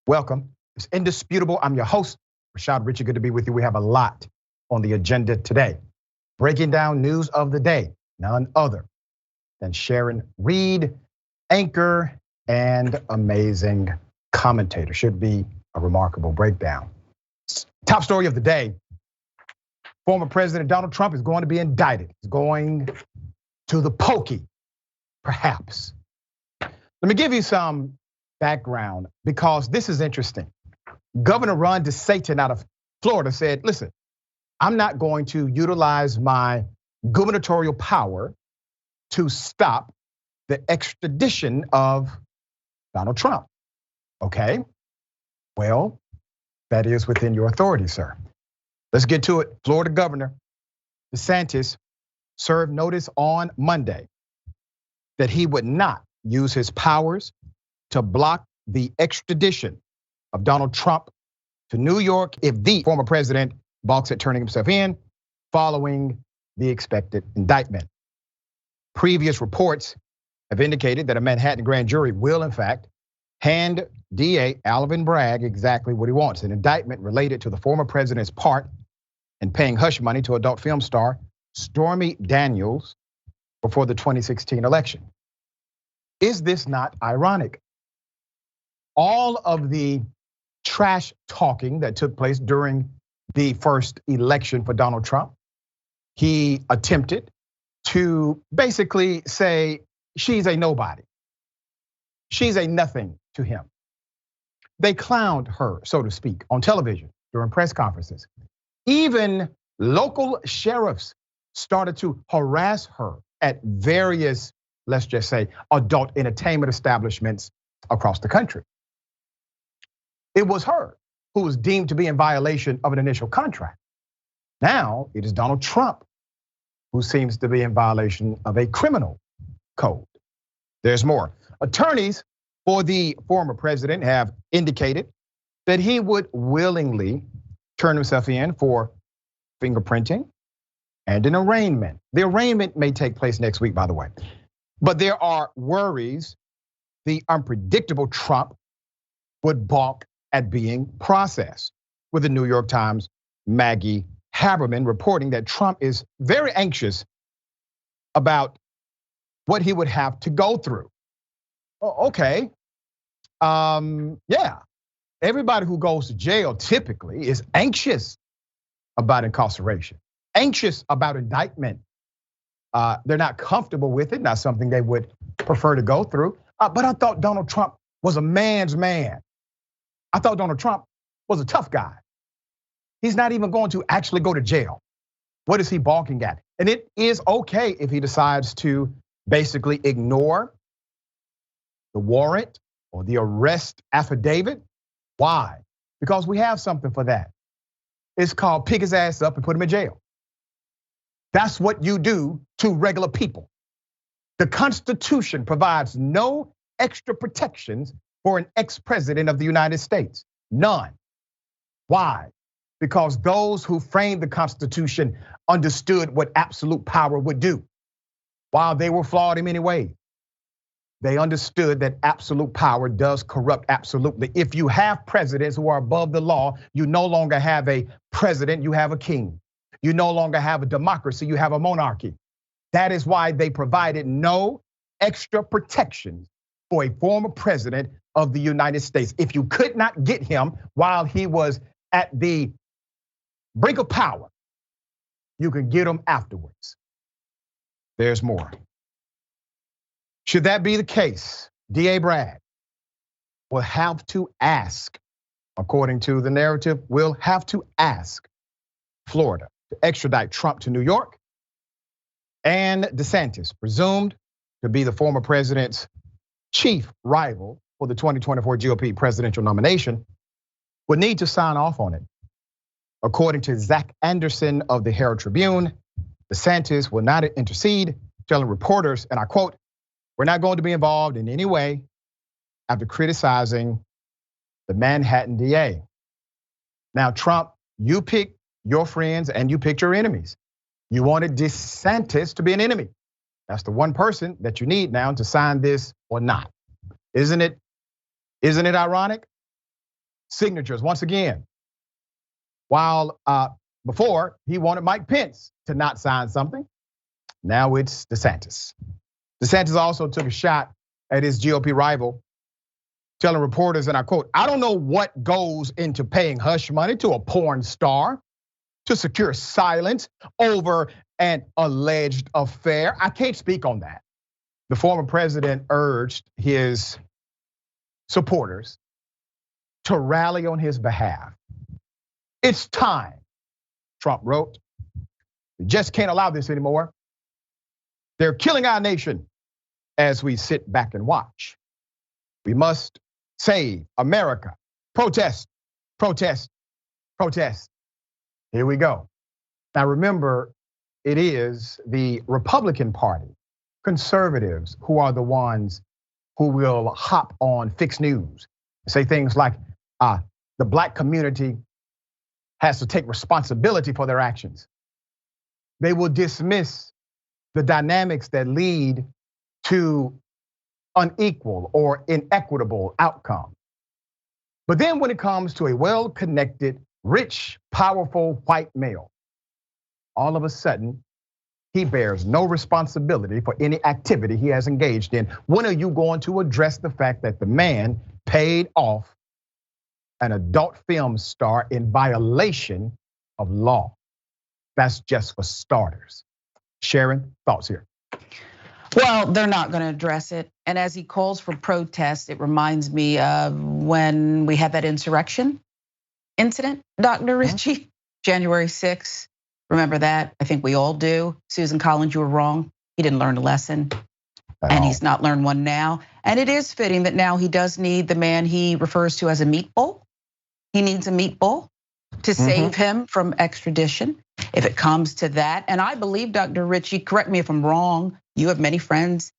Welcome. It's indisputable. I'm your host, Rashad. Richey, good to be with you. We have a lot on the agenda today. Breaking down news of the day, none other than Sharon Reed, anchor and amazing commentator. Should be a remarkable breakdown. Top story of the day, former President Donald Trump is going to be indicted. He's going to the pokey, perhaps. Let me give you some background because this is interesting. Governor Ron DeSantis out of Florida said, listen, I'm not going to utilize my gubernatorial power to stop the extradition of Donald Trump. Okay, well, that is within your authority, sir. Let's get to it. Florida Governor DeSantis served notice on Monday that he would not use his powers to block the extradition of Donald Trump to New York if the former president balks at turning himself in following the expected indictment. Previous reports have indicated that a Manhattan grand jury will, in fact, hand DA Alvin Bragg exactly what he wants, an indictment related to the former president's part in paying hush money to adult film star Stormy Daniels before the 2016 election. Is this not ironic? All of the trash talking that took place during the first election for Donald Trump, he attempted to basically say she's a nobody. She's a nothing to him. They clowned her, so to speak, on television during press conferences. Even local sheriffs started to harass her at various, let's just say, adult entertainment establishments across the country. It was her who was deemed to be in violation of an initial contract. Now it is Donald Trump who seems to be in violation of a criminal code. There's more. Attorneys for the former president have indicated that he would willingly turn himself in for fingerprinting and an arraignment. The arraignment may take place next week, by the way. But there are worries the unpredictable Trump would balk at being processed, with the New York Times' Maggie Haberman reporting that Trump is very anxious about what he would have to go through. Okay, yeah, everybody who goes to jail typically is anxious about incarceration, anxious about indictment. They're not comfortable with it, not something they would prefer to go through. But I thought Donald Trump was a man's man. I thought Donald Trump was a tough guy. He's not even going to actually go to jail. What is he balking at? And it is okay if he decides to basically ignore the warrant or the arrest affidavit. Why? Because we have something for that. It's called pick his ass up and put him in jail. That's what you do to regular people. The Constitution provides no extra protections for an ex-president of the United States. None. Why? Because those who framed the Constitution understood what absolute power would do. While they were flawed in many ways, they understood that absolute power does corrupt absolutely. If you have presidents who are above the law, you no longer have a president, you have a king. You no longer have a democracy, you have a monarchy. That is why they provided no extra protections for a former president of the United States. If you could not get him while he was at the brink of power, you can get him afterwards. There's more. Should that be the case, DA Bragg will have to ask, according to the narrative, will have to ask Florida to extradite Trump to New York, and DeSantis, presumed to be the former president's chief rival for the 2024 GOP presidential nomination, would need to sign off on it. According to Zach Anderson of the Herald Tribune, DeSantis will not intercede, telling reporters, and I quote, "We're not going to be involved in any way after criticizing the Manhattan DA." Now, Trump, you picked your friends and you picked your enemies. You wanted DeSantis to be an enemy. That's the one person that you need now to sign this or not. Isn't it ironic? signatures once again. While before he wanted Mike Pence to not sign something, now it's DeSantis. DeSantis also took a shot at his GOP rival, telling reporters, and I quote, "I don't know what goes into paying hush money to a porn star to secure silence over an alleged affair. I can't speak on that." The former president urged his supporters to rally on his behalf. "It's time," Trump wrote. "We just can't allow this anymore. They're killing our nation as we sit back and watch. We must save America. Protest, protest, protest." Here we go. Now remember, it is the Republican Party, conservatives, who are the ones who will hop on fixed news, say things like the black community has to take responsibility for their actions. They will dismiss the dynamics that lead to unequal or inequitable outcomes. But then when it comes to a well-connected, rich, powerful white male, all of a sudden, he bears no responsibility for any activity he has engaged in. When are you going to address the fact that the man paid off an adult film star in violation of law? That's just for starters. Sharon, thoughts here? Well, they're not going to address it. And as he calls for protest, it reminds me of when we had that insurrection incident, Dr. Richey, January 6th. Remember that? I think we all do. Susan Collins, you were wrong. He didn't learn a lesson. And he's not learned one now. And it is fitting that now he does need the man he refers to as a meatball. He needs a meatball to save him from extradition if it comes to that. And I believe, Dr. Richey, correct me if I'm wrong, you have many friends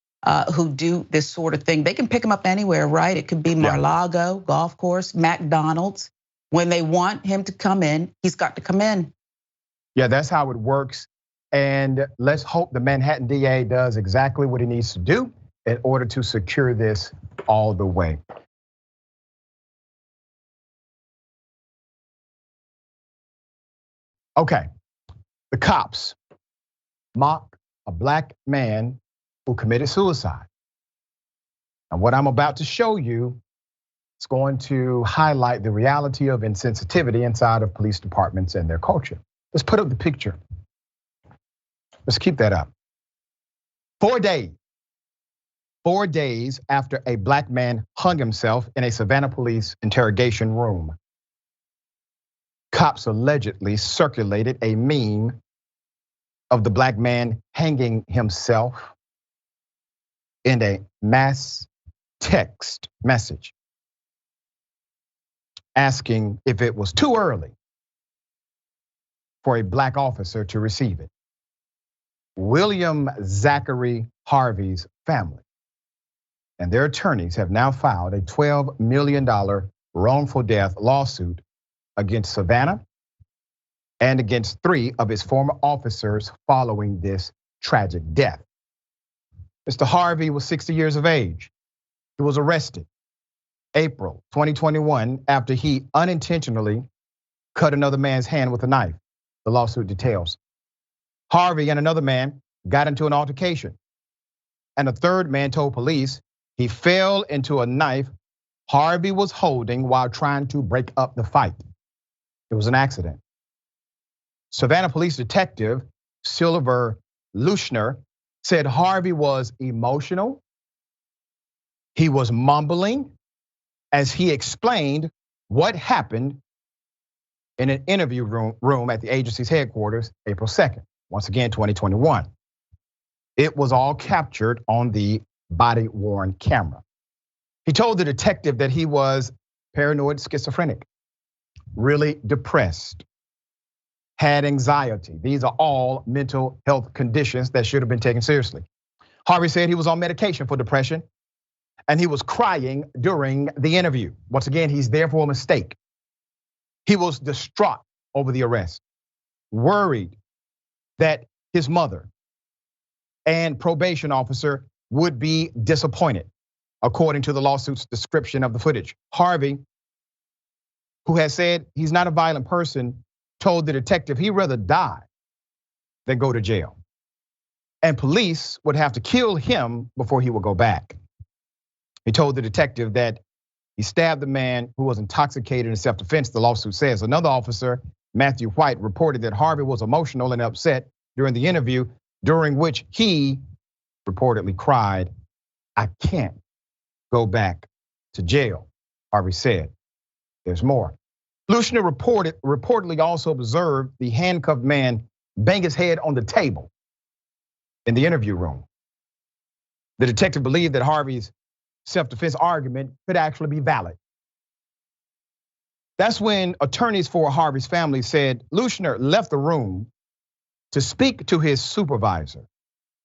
who do this sort of thing. They can pick him up anywhere, right? It could be Mar-a-Lago, golf course, McDonald's. When they want him to come in, he's got to come in. Yeah, that's how it works. And let's hope the Manhattan DA does exactly what he needs to do in order to secure this all the way. Okay, the cops mock a black man who committed suicide. And what I'm about to show you is going to highlight the reality of insensitivity inside of police departments and their culture. Let's put up the picture. Let's keep that up. 4 days after a black man hung himself in a Savannah police interrogation room, cops allegedly circulated a meme of the black man hanging himself in a mass text message, asking if it was too early for a black officer to receive it. William Zachary Harvey's family and their attorneys have now filed a $12 million wrongful death lawsuit against Savannah and against 3 of his former officers following this tragic death. Mr. Harvey was 60 years of age. He was arrested April 2021 after he unintentionally cut another man's hand with a knife, the lawsuit details. Harvey and another man got into an altercation, and a third man told police he fell into a knife Harvey was holding while trying to break up the fight. It was an accident. Savannah police detective Silver Luschner said Harvey was emotional. He was mumbling as he explained what happened in an interview room at the agency's headquarters, April 2nd, once again, 2021. It was all captured on the body-worn camera. He told the detective that he was paranoid schizophrenic, really depressed, had anxiety. These are all mental health conditions that should have been taken seriously. Harvey said he was on medication for depression and he was crying during the interview. Once again, he's there for a mistake. He was distraught over the arrest, worried that his mother and probation officer would be disappointed, according to the lawsuit's description of the footage. Harvey who has said he's not a violent person, told the detective he'd rather die than go to jail. And police would have to kill him before he would go back. He told the detective that he stabbed the man who was intoxicated in self-defense, the lawsuit says. Another officer, Matthew White, reported that Harvey was emotional and upset during the interview, during which he reportedly cried, "I can't go back to jail," Harvey said. There's more. Lushner reportedly also observed the handcuffed man bang his head on the table in the interview room. The detective believed that Harvey's self-defense argument could actually be valid. That's when attorneys for Harvey's family said Lushner left the room to speak to his supervisor,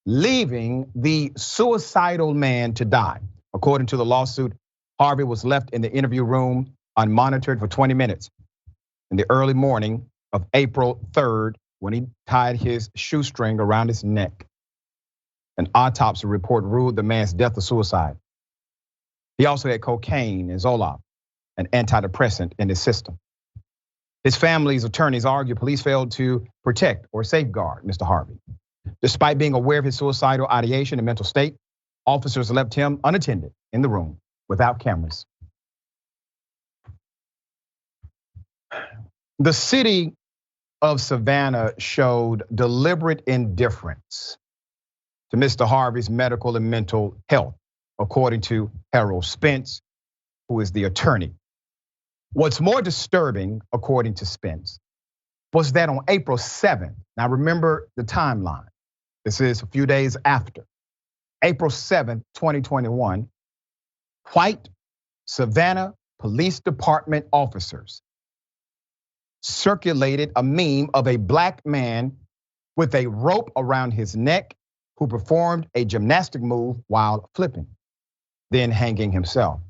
leaving the suicidal man to die. According to the lawsuit, Harvey was left in the interview room unmonitored for 20 minutes in the early morning of April 3rd when he tied his shoestring around his neck. An autopsy report ruled the man's death a suicide. He also had cocaine and Zoloft, an antidepressant, in his system. His family's attorneys argue police failed to protect or safeguard Mr. Harvey. Despite being aware of his suicidal ideation and mental state, officers left him unattended in the room without cameras. The city of Savannah showed deliberate indifference to Mr. Harvey's medical and mental health, according to Harold Spence, who is the attorney. What's more disturbing, according to Spence, was that on April 7th, now remember the timeline, this is a few days after, April 7th, 2021, white Savannah Police Department officers circulated a meme of a black man with a rope around his neck who performed a gymnastic move while flipping, then hanging himself.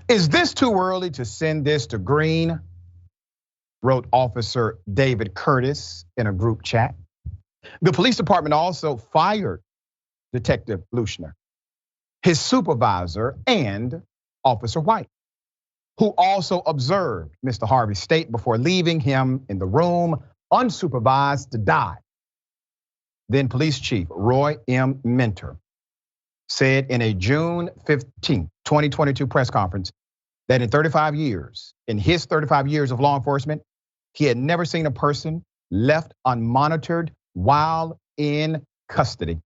"Is this too early to send this to Green?" wrote Officer David Curtis in a group chat. The police department also fired Detective Lushner, his supervisor, and Officer White, who also observed Mr. Harvey's state before leaving him in the room unsupervised to die. Then Police Chief Roy M. Minter said in a June 15, 2022 press conference that in his 35 years of law enforcement, he had never seen a person left unmonitored while in custody.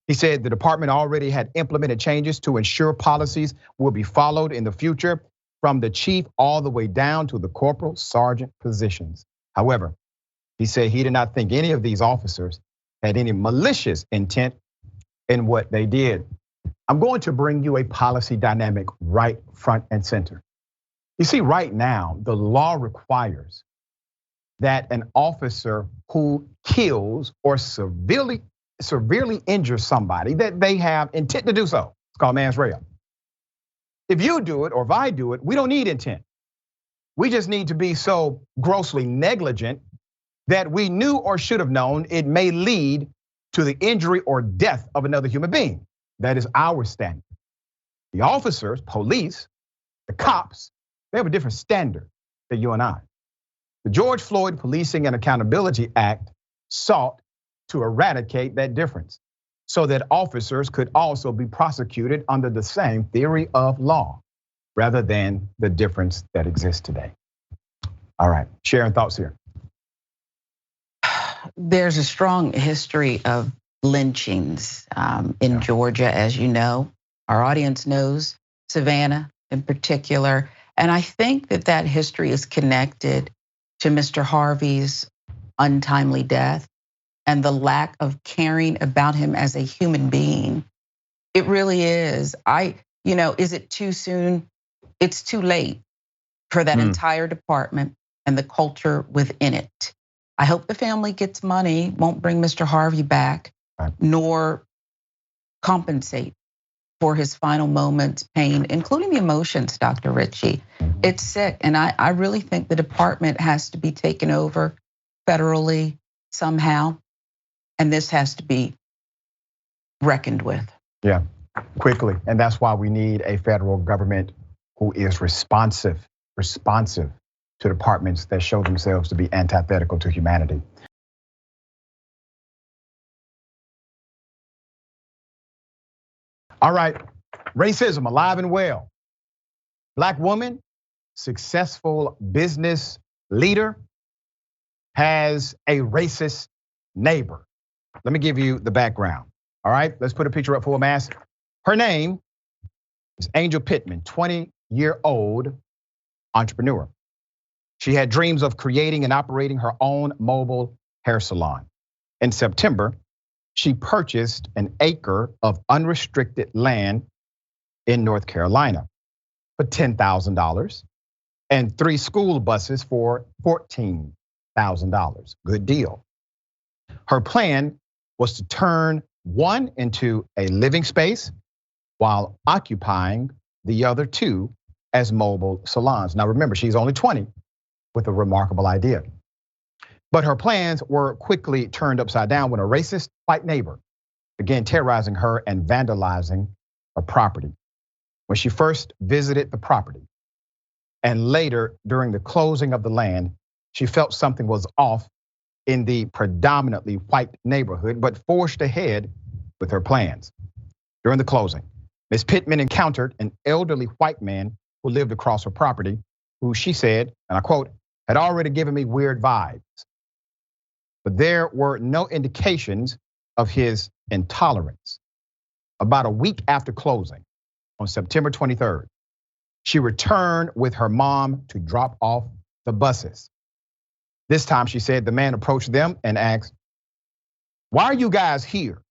He said the department already had implemented changes to ensure policies will be followed in the future from the chief all the way down to the corporal sergeant positions. However, he said he did not think any of these officers had any malicious intent in what they did. I'm going to bring you a policy dynamic right front and center. You see, right now, the law requires that an officer who kills or severely injures somebody, that they have intent to do so. It's called mens rea. If you do it or if I do it, we don't need intent. We just need to be so grossly negligent that we knew or should have known it may lead to the injury or death of another human being. That is our standard. The officers, police, the cops, they have a different standard than you and I. The George Floyd Policing and Accountability Act sought to eradicate that difference so that officers could also be prosecuted under the same theory of law rather than the difference that exists today. All right, Sharon, thoughts here. There's a strong history of lynchings in Georgia, as you know. Our audience knows, Savannah in particular. And I think that history is connected to Mr. Harvey's untimely death and the lack of caring about him as a human being. It really is. Is it too soon? It's too late for that entire department and the culture within it. I hope the family gets money, won't bring Mr. Harvey back, nor compensate for his final moments, pain, including the emotions, Dr. Richey. It's sick, and I really think the department has to be taken over federally somehow, and this has to be reckoned with. Yeah, quickly, and that's why we need a federal government who is responsive responsive to departments that show themselves to be antithetical to humanity. All right, racism alive and well. Black woman, successful business leader, has a racist neighbor. Let me give you the background. All right, let's put a picture up for mass. Her name is Angel Pittman, 20-year-old entrepreneur. She had dreams of creating and operating her own mobile hair salon. In September, she purchased an acre of unrestricted land in North Carolina for $10,000 and 3 school buses for $14,000. Good deal. Her plan was to turn one into a living space while occupying the other 2 as mobile salons. Now remember, she's only 20 with a remarkable idea. But her plans were quickly turned upside down when a racist white neighbor began terrorizing her and vandalizing her property. When she first visited the property and later during the closing of the land, she felt something was off in the predominantly white neighborhood, but forged ahead with her plans. During the closing, Ms. Pittman encountered an elderly white man who lived across her property, who she said, and I quote, had already given me weird vibes. But there were no indications of his intolerance. About a week after closing, on September 23rd, she returned with her mom to drop off the buses. This time, she said, the man approached them and asked, "Why are you guys here?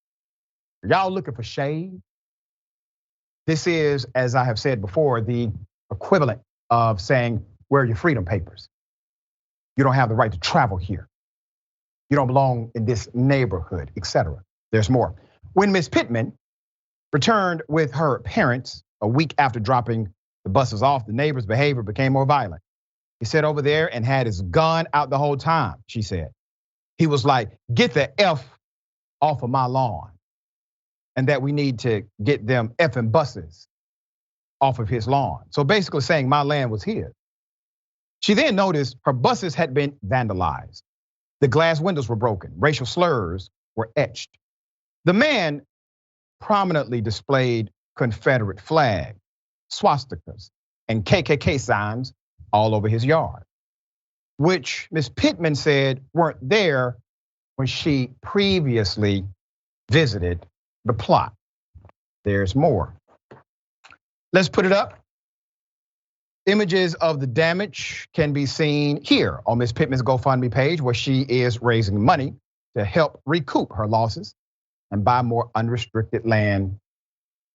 Are y'all looking for shade?" This is, as I have said before, the equivalent of saying, "Where are your freedom papers? You don't have the right to travel here. You don't belong in this neighborhood," etc. There's more. When Ms. Pittman returned with her parents a week after dropping the buses off, the neighbor's behavior became more violent. He sat over there and had his gun out the whole time, she said. He was like, "Get the F off of my lawn," and that we need to get them effing buses off of his lawn. So basically saying my land was his. She then noticed her buses had been vandalized. The glass windows were broken. Racial slurs were etched. The man prominently displayed Confederate flags, swastikas, and KKK signs all over his yard, which Ms. Pittman said weren't there when she previously visited the plot. There's more. Let's put it up. Images of the damage can be seen here on Ms. Pittman's GoFundMe page, where she is raising money to help recoup her losses and buy more unrestricted land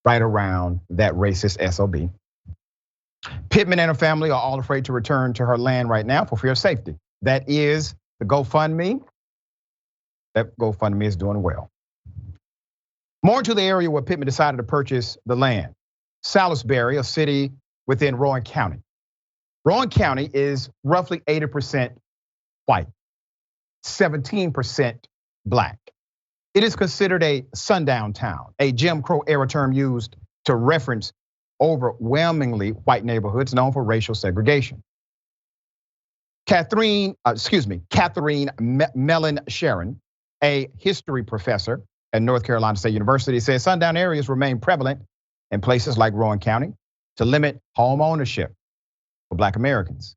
right around that racist SOB. Pittman and her family are all afraid to return to her land right now for fear of safety. That is the GoFundMe. That GoFundMe is doing well. More to the area where Pittman decided to purchase the land. Salisbury, a city within Rowan County. Rowan County is roughly 80% white, 17% black. It is considered a sundown town, a Jim Crow era term used to reference overwhelmingly white neighborhoods known for racial segregation. Catherine Mellon Sharon, a history professor at North Carolina State University, says sundown areas remain prevalent in places like Rowan County to limit home ownership for Black Americans.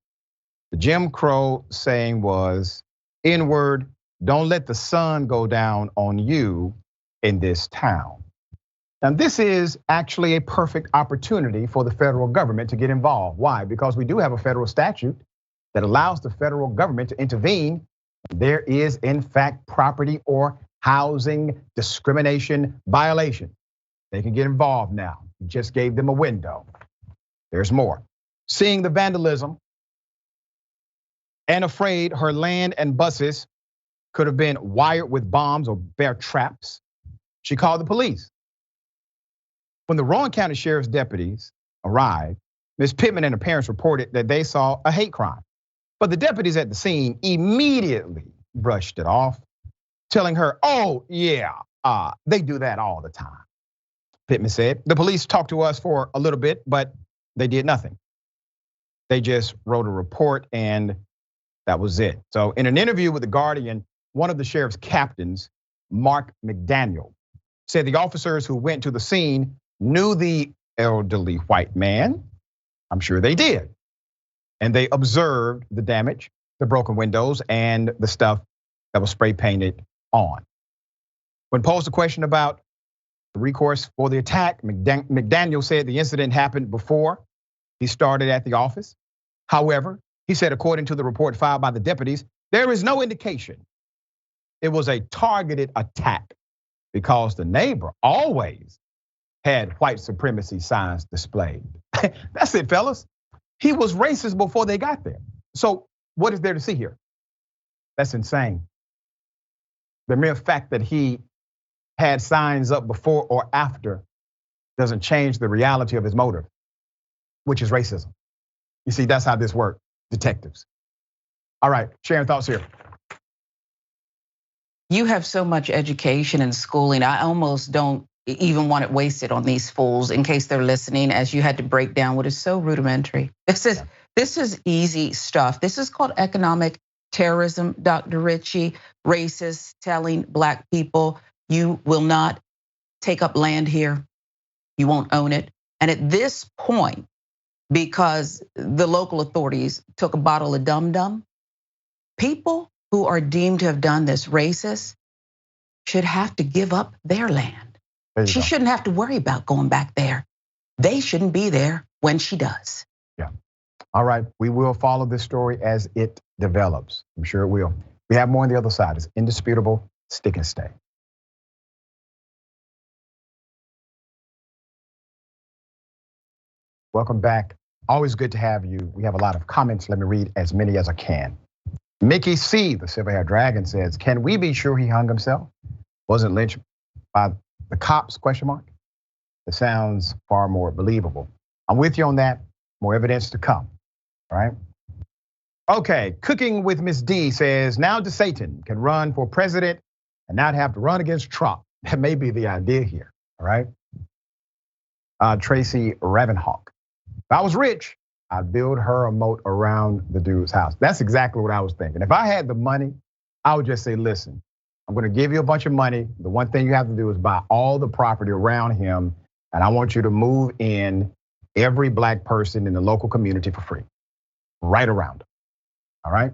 The Jim Crow saying was, N-word, don't let the sun go down on you in this town. Now, this is actually a perfect opportunity for the federal government to get involved. Why? Because we do have a federal statute that allows the federal government to intervene. There is, in fact, property or housing discrimination violation. They can get involved now. You just gave them a window. There's more. Seeing the vandalism and afraid her land and buses could have been wired with bombs or bear traps, she called the police. When the Rowan County Sheriff's deputies arrived, Ms. Pittman and her parents reported that they saw a hate crime. But the deputies at the scene immediately brushed it off, telling her, "Oh yeah, they do that all the time." Pittman said, "The police talked to us for a little bit, but they did nothing." They just wrote a report and that was it. So in an interview with The Guardian, one of the sheriff's captains, Mark McDaniel, said the officers who went to the scene knew the elderly white man. I'm sure they did. And they observed the damage, the broken windows, and the stuff that was spray painted on. When posed a question about the recourse for the attack, McDaniel said the incident happened before he started at the office. However, he said, according to the report filed by the deputies, there is no indication it was a targeted attack because the neighbor always had white supremacy signs displayed. That's it, fellas. He was racist before they got there. So what is there to see here? That's insane. The mere fact that he had signs up before or after doesn't change the reality of his motive, which is racism. You see, that's how this works, detectives. All right, Sharon, thoughts here. You have so much education and schooling. I almost don't even want it wasted on these fools in case they're listening, as you had to break down what is so rudimentary. This is easy stuff. This is called economic terrorism, Dr. Richey. Racists telling Black people, you will not take up land here. You won't own it. And at this point, because the local authorities took a bottle of Dum Dum, people who are deemed to have done this racist should have to give up their land. She shouldn't have to worry about going back there. They shouldn't be there when she does. Yeah. All right, we will follow this story as it develops. I'm sure it will. We have more on the other side. It's indisputable. Stick and stay. Welcome back. Always good to have you. We have a lot of comments. Let me read as many as I can. Mickey C, the Silver Hair Dragon, says, can we be sure he hung himself? Wasn't lynched by the cops, question mark? It sounds far more believable. I'm with you on that. More evidence to come, all right? Okay, Cooking with Miss D says, now DeSatan can run for president and not have to run against Trump. That may be the idea here, all right? Tracy Ravenhawk. If I was rich, I'd build her a moat around the dude's house. That's exactly what I was thinking. If I had the money, I would just say, listen, I'm gonna give you a bunch of money. The one thing you have to do is buy all the property around him. And I want you to move in every Black person in the local community for free, right around them, all right?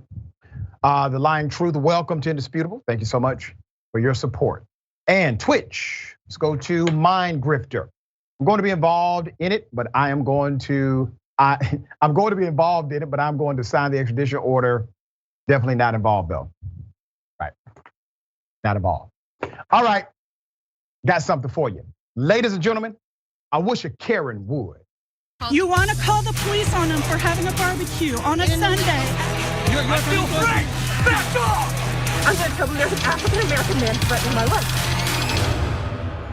The Lying Truth, welcome to Indisputable. Thank you so much for your support. And Twitch, let's go to Mind Grifter. I'm going to be involved in it, but I'm going to be involved in it, but I'm going to sign the extradition order. Definitely not involved though. Right, not involved. All right, got something for you. Ladies and gentlemen, I wish a Karen would. You wanna call the police on him for having a barbecue on a Sunday. I feel free, back off! I'm going to tell there's an African-American man threatening my life.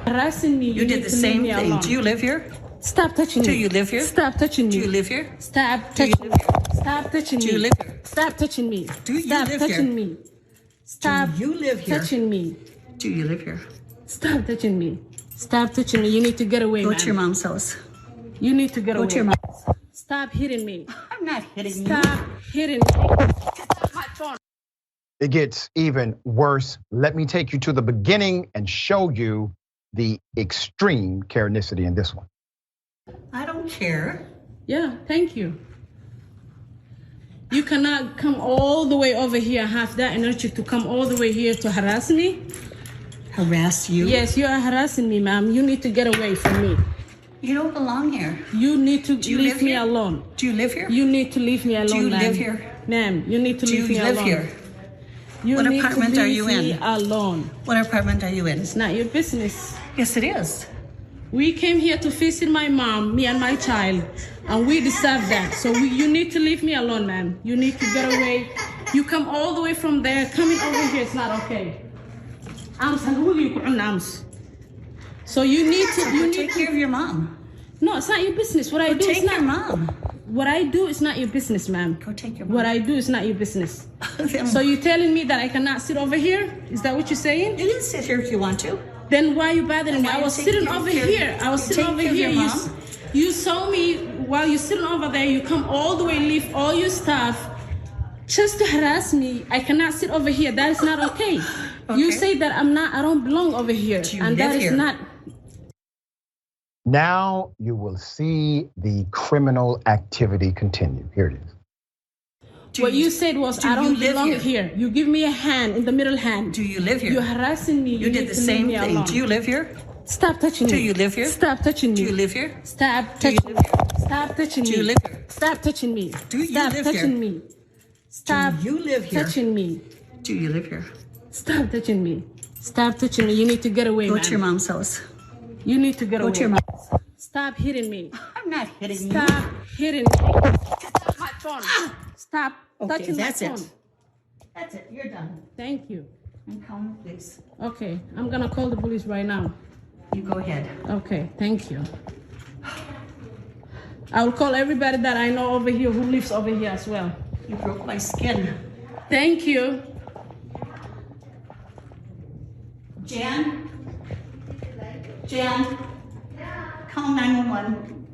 Harassing me. You did the same thing. Do you live here? Stop touching me. Do you live here? Stop touching me. Do you live here? Stop touching me. Stop touching me. Do you live here? Stop touching me. Do you Stop live touching here? me. Stop Do you live here? touching me. Do you live here? Stop touching me. Stop touching me. You need to get away, Go man. to your mom's house. You need to get away. Go to your mom's. Stop hitting me. I'm not hitting you. Stop hitting me. Get off my phone. It gets even worse. Let me take you to the beginning and show you the extreme Karenicity in this one. I don't care. Yeah, thank you. You cannot come all the way over here, have that energy to come all the way here to harass me. Harass you? Yes, you are harassing me, ma'am. You need to get away from me. You don't belong here. You need to Do you leave live me here? alone. Do you live here? You need to leave me alone, Do you ma'am. live here? Ma'am, you need to Do leave you me live alone. here? You What need apartment to are leave you me in? alone. What apartment are you in? It's not your business. Yes, it is. We came here to visit my mom, me and my child, and we deserve that. So you need to leave me alone, ma'am. You need to get away. You come all the way from there, coming over here, it's not okay. So you need to Take care of your mom. No, it's not your business. What I do is Take not your mom. What I do is not your business, ma'am. Go take your mom. What I do is not your business. Then So you're telling me that I cannot sit over here? Is that what you're saying? you can sit here if you want to. Then why are you bothering me? Why I was you sitting take over care- here. I was you sitting take over care of here. your You mom? You saw me while you're sitting over there. You come all the way, leave all your stuff just to harass me. I cannot sit over here. That is not okay. You say that I don't belong over here. And that is not. Now you will see the criminal activity continue. Here it is. What you said was, I don't belong here. You give me a hand, in the middle hand. Do you live here? You're harassing me. You did the same thing. Do you live here? Stop touching me. Do you live here? Stop touching me. Do you live here? Stop touching me. Stop touching me. Do you live here? Stop touching me. Do you Stop live touching here? me. Stop Do you live here? touching me. Do you live here? Stop touching me. Stop touching me. You need to get away, Go man. to your mom's house. You need to get away. Go to your mom's. Stop hitting me. I'm not hitting you. Stop hitting me. Get my phone. Stop touching my phone. That's it. You're done. Thank you. And call the police. Okay, I'm gonna call the police right now. You go ahead. Okay, thank you. I will call everybody that I know over here who lives over here as well. You broke my skin. Thank you. Jan? Jan? Call 911.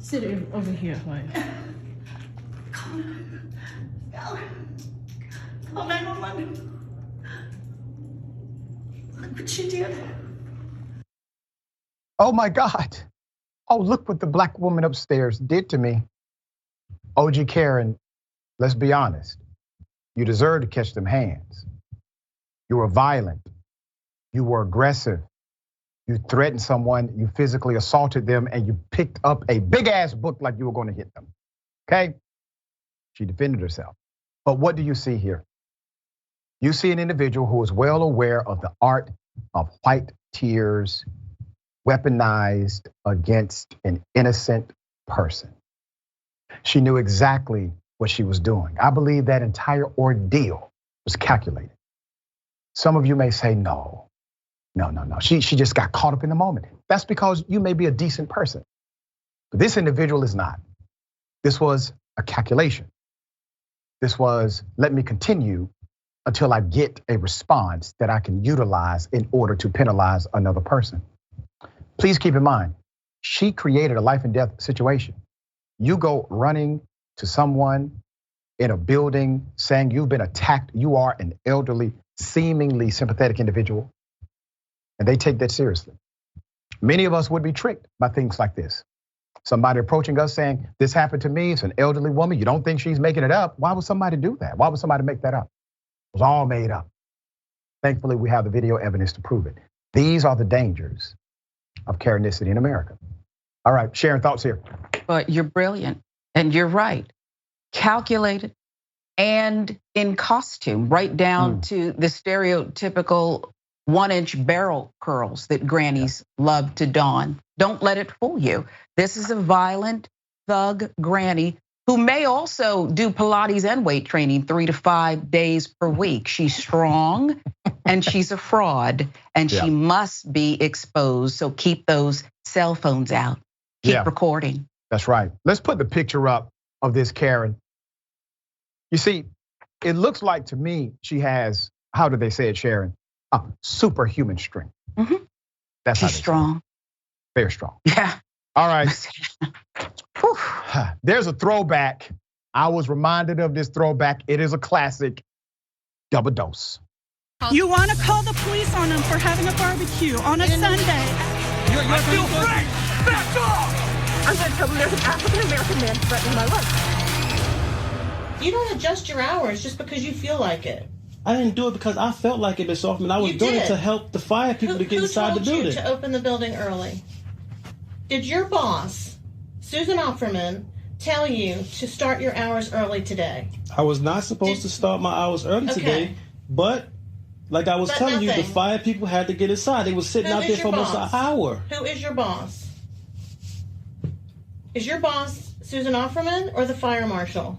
Sit over here, White. Call 911. Look what she did. Oh my God. Oh, look what the black woman upstairs did to me. OG Karen, let's be honest. You deserve to catch them hands. You were violent. You were aggressive. You threatened someone, you physically assaulted them, and you picked up a big ass book like you were going to hit them. Okay? She defended herself. But what do you see here? You see an individual who is well aware of the art of white tears weaponized against an innocent person. She knew exactly what she was doing. I believe that entire ordeal was calculated. Some of you may say, no. She just got caught up in the moment. That's because you may be a decent person. But this individual is not. This was a calculation. This was, let me continue until I get a response that I can utilize in order to penalize another person. Please keep in mind, she created a life and death situation. You go running to someone in a building saying you've been attacked, you are an elderly, seemingly sympathetic individual, and they take that seriously. Many of us would be tricked by things like this. Somebody approaching us saying, this happened to me, it's an elderly woman, you don't think she's making it up. Why would somebody do that? Why would somebody make that up? It was all made up. Thankfully, we have the video evidence to prove it. These are the dangers of Karenicity in America. All right, Sharon, thoughts here. But you're brilliant, and you're right. Calculated and in costume, right down to the stereotypical 1-inch barrel curls that grannies love to don. Don't let it fool you. This is a violent thug granny who may also do Pilates and weight training 3 to 5 days per week. She's strong and she's a fraud and she must be exposed. So keep those cell phones out. Keep recording. That's right. Let's put the picture up of this Karen. You see, it looks like to me she has, how do they say it, Sharon? Superhuman strength. That's She's strong. Very strong. Yeah. All right. There's a throwback. I was reminded of this throwback. It is a classic. Double dose. You want to call the police on them for having a barbecue on a Sunday. I feel free! Back off! I'm going to tell them there's an African-American man threatening my life. You don't adjust your hours just because you feel like it. I didn't do it because I felt like it, Ms. Hoffman. I was doing it to help the fire people to get inside the building. Who told you to open the building early? Did your boss, Susan Offerman, tell you to start your hours early today? I was not supposed to start my hours early today, but like I was telling you, the fire people had to get inside. They were sitting out there for almost an hour. Who is your boss? Is your boss Susan Offerman or the fire marshal?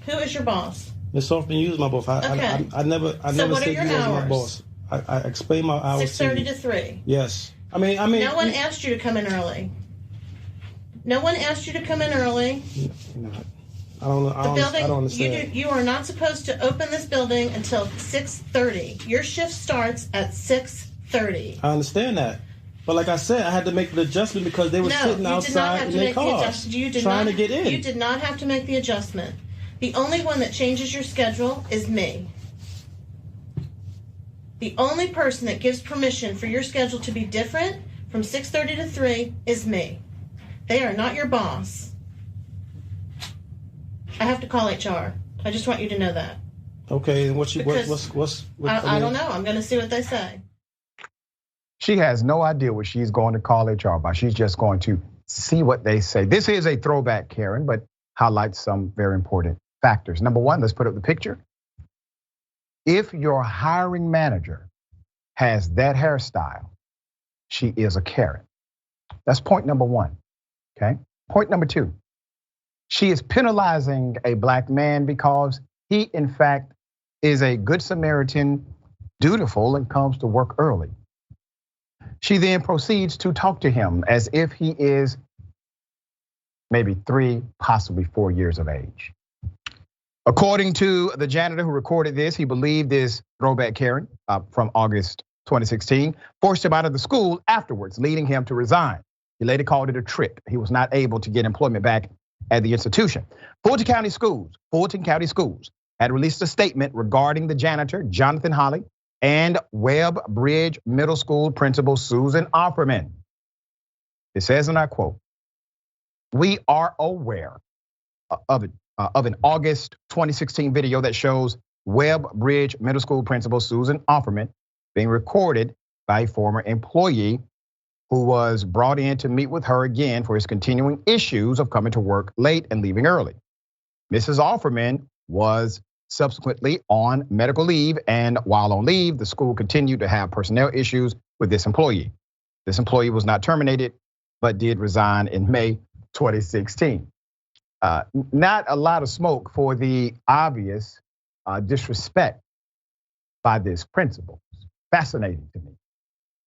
Who is your boss? Ms. Hoffman, you was my boss. I never said you was my boss. I explained my hours 6:30 to 3. Yes. I mean. No one asked you to come in early. No one asked you to come in early. I don't understand. You are not supposed to open this building until 6:30. Your shift starts at 6:30. I understand that. But like I said, I had to make the adjustment because they were sitting outside in their cars trying to get in. You did not have to make the adjustment. The only one that changes your schedule is me. The only person that gives permission for your schedule to be different from 6:30 to 3 is me. They are not your boss. I have to call HR. I just want you to know that. Okay, and I don't know. I'm going to see what they say. She has no idea what she's going to call HR about. She's just going to see what they say. This is a throwback, Karen, but highlights some very important factors. Number one, let's put up the picture. If your hiring manager has that hairstyle, she is a Karen. That's point number one, okay? Point number two, she is penalizing a black man because he, in fact, is a good Samaritan, dutiful, and comes to work early. She then proceeds to talk to him as if he is maybe 3, possibly 4 years of age. According to the janitor who recorded this, he believed this throwback Karen from August 2016 forced him out of the school afterwards, leading him to resign. He later called it a trick. He was not able to get employment back at the institution. Fulton County Schools had released a statement regarding the janitor, Jonathan Holley, and Webb Bridge Middle School principal Susan Offerman. It says, and I quote, "We are aware of an August 2016 video that shows Webb Bridge Middle School principal Susan Offerman being recorded by a former employee who was brought in to meet with her again for his continuing issues of coming to work late and leaving early. Mrs. Offerman was subsequently on medical leave, and while on leave, the school continued to have personnel issues with this employee. This employee was not terminated, but did resign in May 2016. Not a lot of smoke for the obvious disrespect by this principal. Fascinating to me.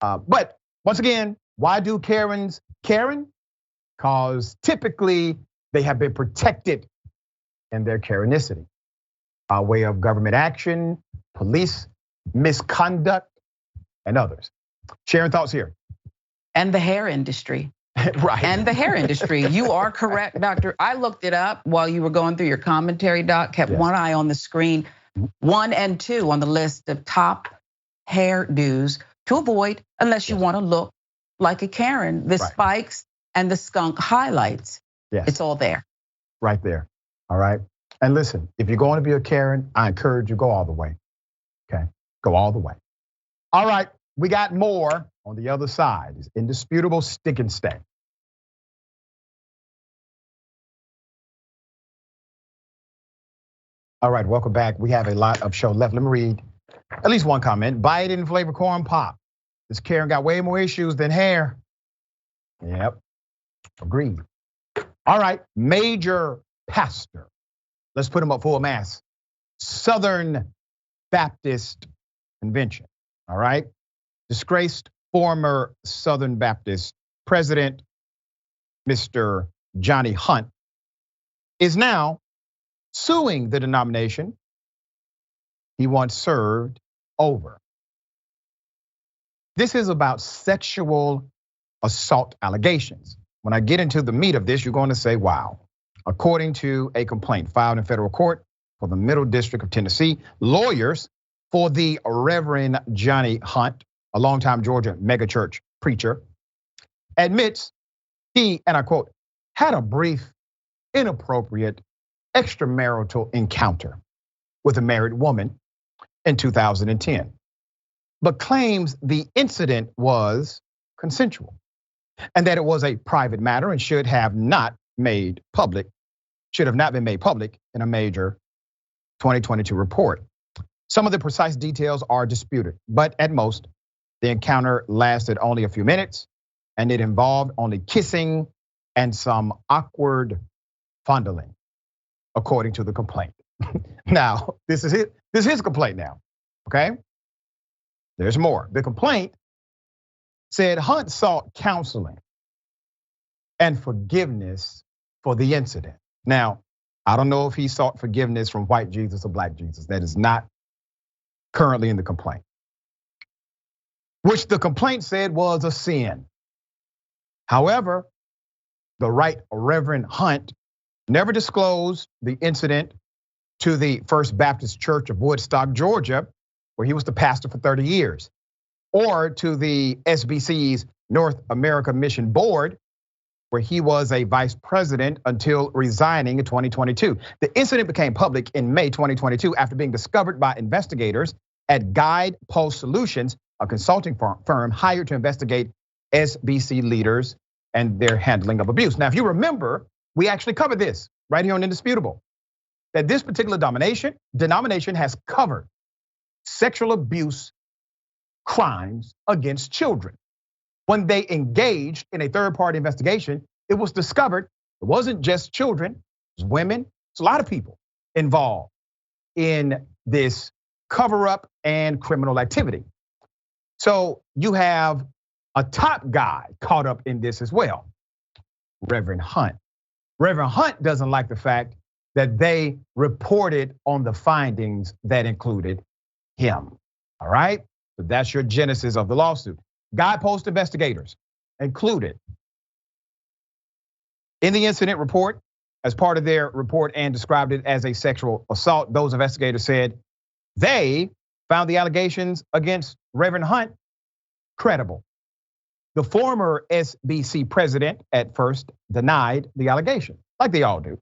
But once again, why do Karens Karen? Because typically they have been protected in their Karenicity by way of government action, police misconduct, and others. Sharon, thoughts here? And the hair industry. Right. And the hair industry. You are correct, Doctor. I looked it up while you were going through your commentary, Doc, kept one eye on the screen. 1 and 2 on the list of top hairdos to avoid unless you want to look like a Karen. The spikes and the skunk highlights. Yes. It's all there. Right there. All right. And listen, if you're going to be a Karen, I encourage you go all the way. Okay. Go all the way. All right. We got more on the other side. It's indisputable stick and stay. All right, welcome back. We have a lot of show left. Let me read at least one comment. Biden flavored corn pop. This Karen got way more issues than hair. Yep, agreed. All right, major pastor. Let's put him up full mass. Southern Baptist Convention. All right, disgraced former Southern Baptist president, Mr. Johnny Hunt, is now suing the denomination he once served over. This is about sexual assault allegations. When I get into the meat of this, you're going to say, wow. According to a complaint filed in federal court for the Middle District of Tennessee, lawyers for the Reverend Johnny Hunt, a longtime Georgia megachurch preacher, admits he, and I quote, had a brief, inappropriate, extramarital encounter with a married woman in 2010, but claims the incident was consensual and that it was a private matter and should have not been made public in a major 2022 report. Some of the precise details are disputed, but at most, the encounter lasted only a few minutes and it involved only kissing and some awkward fondling, according to the complaint. Now, this is his complaint now, okay? There's more. The complaint said Hunt sought counseling and forgiveness for the incident. Now, I don't know if he sought forgiveness from white Jesus or black Jesus. That is not currently in the complaint, which the complaint said was a sin. However, the Right Reverend Hunt never disclosed the incident to the First Baptist Church of Woodstock, Georgia, where he was the pastor for 30 years, or to the SBC's North America Mission Board, where he was a vice president until resigning in 2022. The incident became public in May 2022 after being discovered by investigators at Guidepost Solutions, a consulting firm hired to investigate SBC leaders and their handling of abuse. Now, if you remember, we actually covered this right here on Indisputable, that this particular denomination has covered sexual abuse crimes against children. When they engaged in a third-party investigation, it was discovered it wasn't just children, it was women, it's a lot of people involved in this cover-up and criminal activity. So you have a top guy caught up in this as well, Reverend Hunt. Reverend Hunt doesn't like the fact that they reported on the findings that included him, all right? So that's your genesis of the lawsuit. Guidepost investigators included in the incident report as part of their report and described it as a sexual assault. Those investigators said they found the allegations against Reverend Hunt credible. The former SBC president at first denied the allegation, like they all do,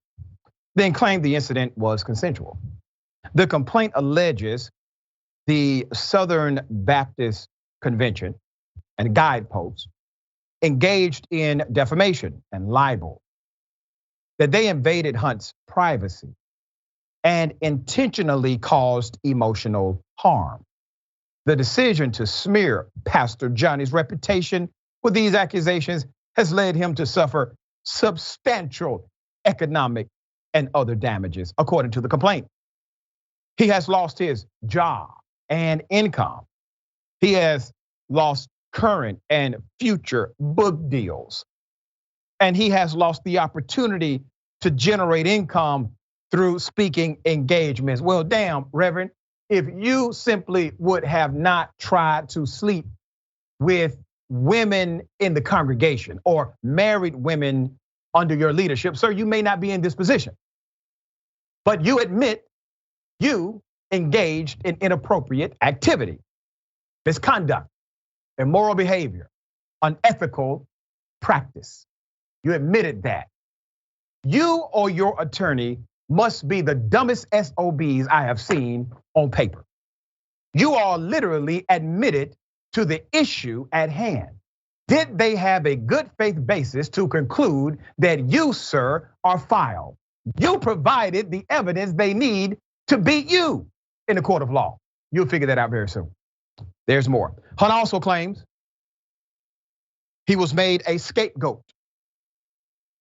then claimed the incident was consensual. The complaint alleges the Southern Baptist Convention and Guideposts engaged in defamation and libel, that they invaded Hunt's privacy and intentionally caused emotional harm. The decision to smear Pastor Johnny's reputation with these accusations has led him to suffer substantial economic and other damages, according to the complaint. He has lost his job and income. He has lost current and future book deals. And he has lost the opportunity to generate income through speaking engagements. Well, damn, Reverend, if you simply would have not tried to sleep with women in the congregation or married women under your leadership, sir, you may not be in this position. But you admit you engaged in inappropriate activity, misconduct, immoral behavior, unethical practice. You admitted that. You or your attorney must be the dumbest SOBs I have seen on paper. You all literally admitted to the issue at hand. Did they have a good faith basis to conclude that you, sir, are foul? You provided the evidence they need to beat you in the court of law. You'll figure that out very soon. There's more. Hunt also claims he was made a scapegoat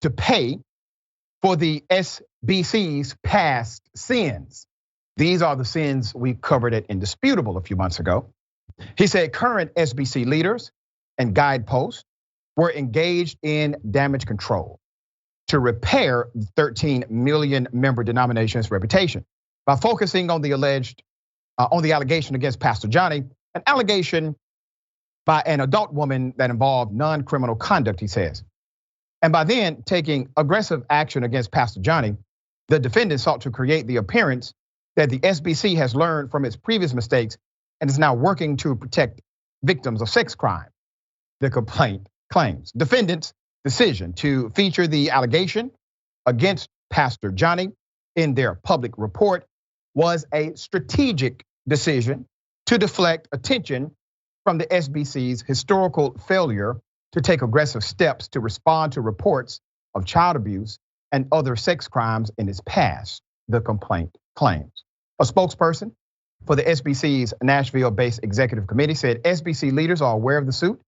to pay for the SBC's past sins. These are the sins we covered at Indisputable a few months ago. He said current SBC leaders and Guideposts were engaged in damage control to repair the 13 million member denomination's reputation by focusing on the allegation against Pastor Johnny, an allegation by an adult woman that involved non-criminal conduct, he says. And by then taking aggressive action against Pastor Johnny, the defendant sought to create the appearance that the SBC has learned from its previous mistakes and is now working to protect victims of sex crime. The complaint claims defendant's decision to feature the allegation against Pastor Johnny in their public report was a strategic decision to deflect attention from the SBC's historical failure to take aggressive steps to respond to reports of child abuse and other sex crimes in its past, the complaint claims. A spokesperson for the SBC's Nashville-based executive committee said SBC leaders are aware of the suit.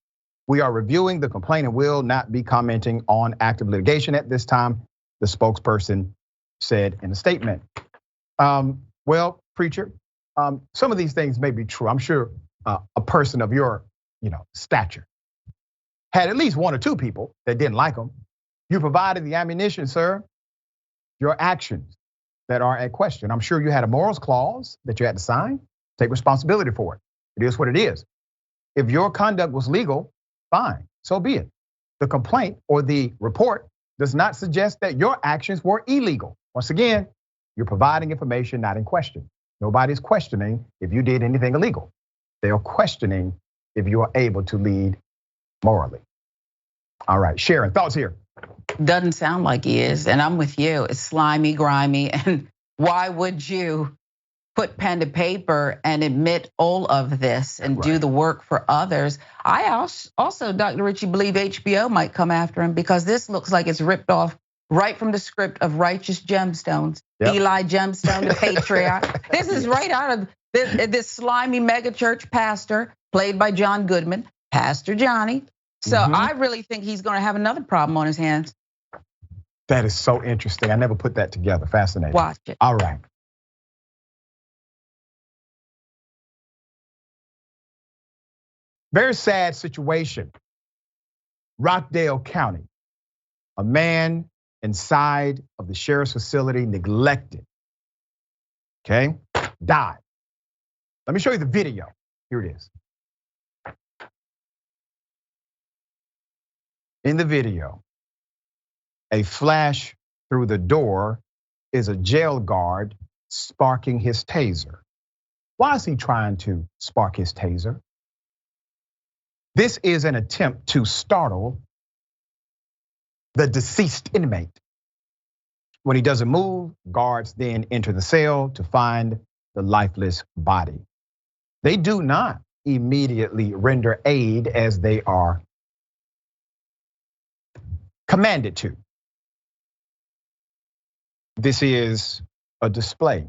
We are reviewing the complaint and will not be commenting on active litigation at this time, the spokesperson said in a statement. Well, preacher, some of these things may be true. I'm sure a person of your stature had at least one or two people that didn't like him. You provided the ammunition, sir. Your actions that are at question. I'm sure you had a morals clause that you had to sign. Take responsibility for it. It is what it is. If your conduct was legal, fine, so be it. The complaint or the report does not suggest that your actions were illegal. Once again, you're providing information not in question. Nobody's questioning if you did anything illegal. They are questioning if you are able to lead morally. All right, Sharon, thoughts here? Doesn't sound like he is, and I'm with you. It's slimy, grimy, and why would you put pen to paper and admit all of this and do the work for others? I also, Dr. Richey, believe HBO might come after him because this looks like it's ripped off right from the script of Righteous Gemstones. Yep. Eli Gemstone, the patriarch. This is right out of this slimy megachurch pastor played by John Goodman, Pastor Johnny. So I really think he's going to have another problem on his hands. That is so interesting. I never put that together. Fascinating. Watch it. All right. Very sad situation. Rockdale County. A man inside of the sheriff's facility, neglected. Okay, died. Let me show you the video. Here it is. In the video, a flash through the door is a jail guard sparking his taser. Why is he trying to spark his taser? This is an attempt to startle the deceased inmate. When he doesn't move, guards then enter the cell to find the lifeless body. They do not immediately render aid as they are commanded to. This is a display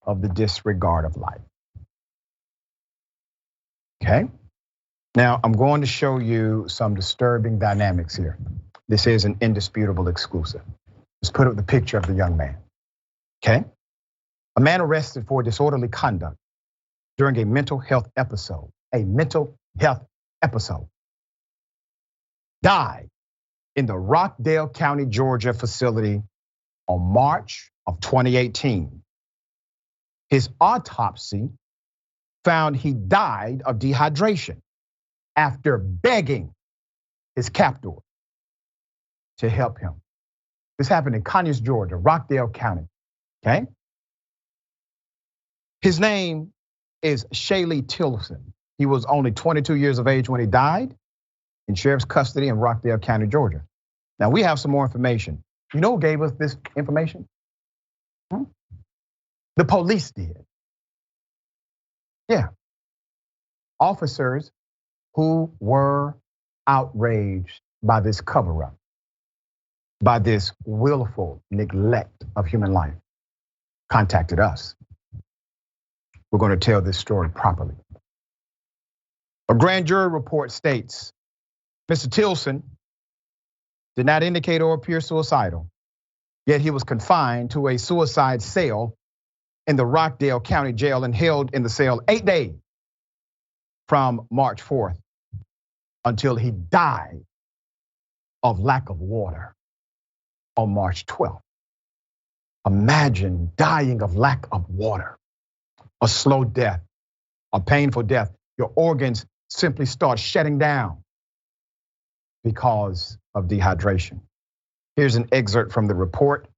of the disregard of life. Okay? Now, I'm going to show you some disturbing dynamics here. This is an indisputable exclusive. Let's put up the picture of the young man. Okay? A man arrested for disorderly conduct during a mental health episode. A mental health episode. Died in the Rockdale County, Georgia facility on March of 2018. His autopsy found he died of dehydration after begging his captor to help him. This happened in Conyers, Georgia, Rockdale County, okay? His name is Shaylee Tilson. He was only 22 years of age when he died in sheriff's custody in Rockdale County, Georgia. Now we have some more information. You know who gave us this information? The police did. Yeah. Officers who were outraged by this cover-up, by this willful neglect of human life, contacted us. We're going to tell this story properly. A grand jury report states Mr. Tilson did not indicate or appear suicidal, yet he was confined to a suicide cell in the Rockdale County Jail and held in the cell 8 days from March 4th until he died of lack of water on March 12th. Imagine dying of lack of water, a slow death, a painful death. Your organs simply start shutting down because of dehydration. Here's an excerpt from the report. It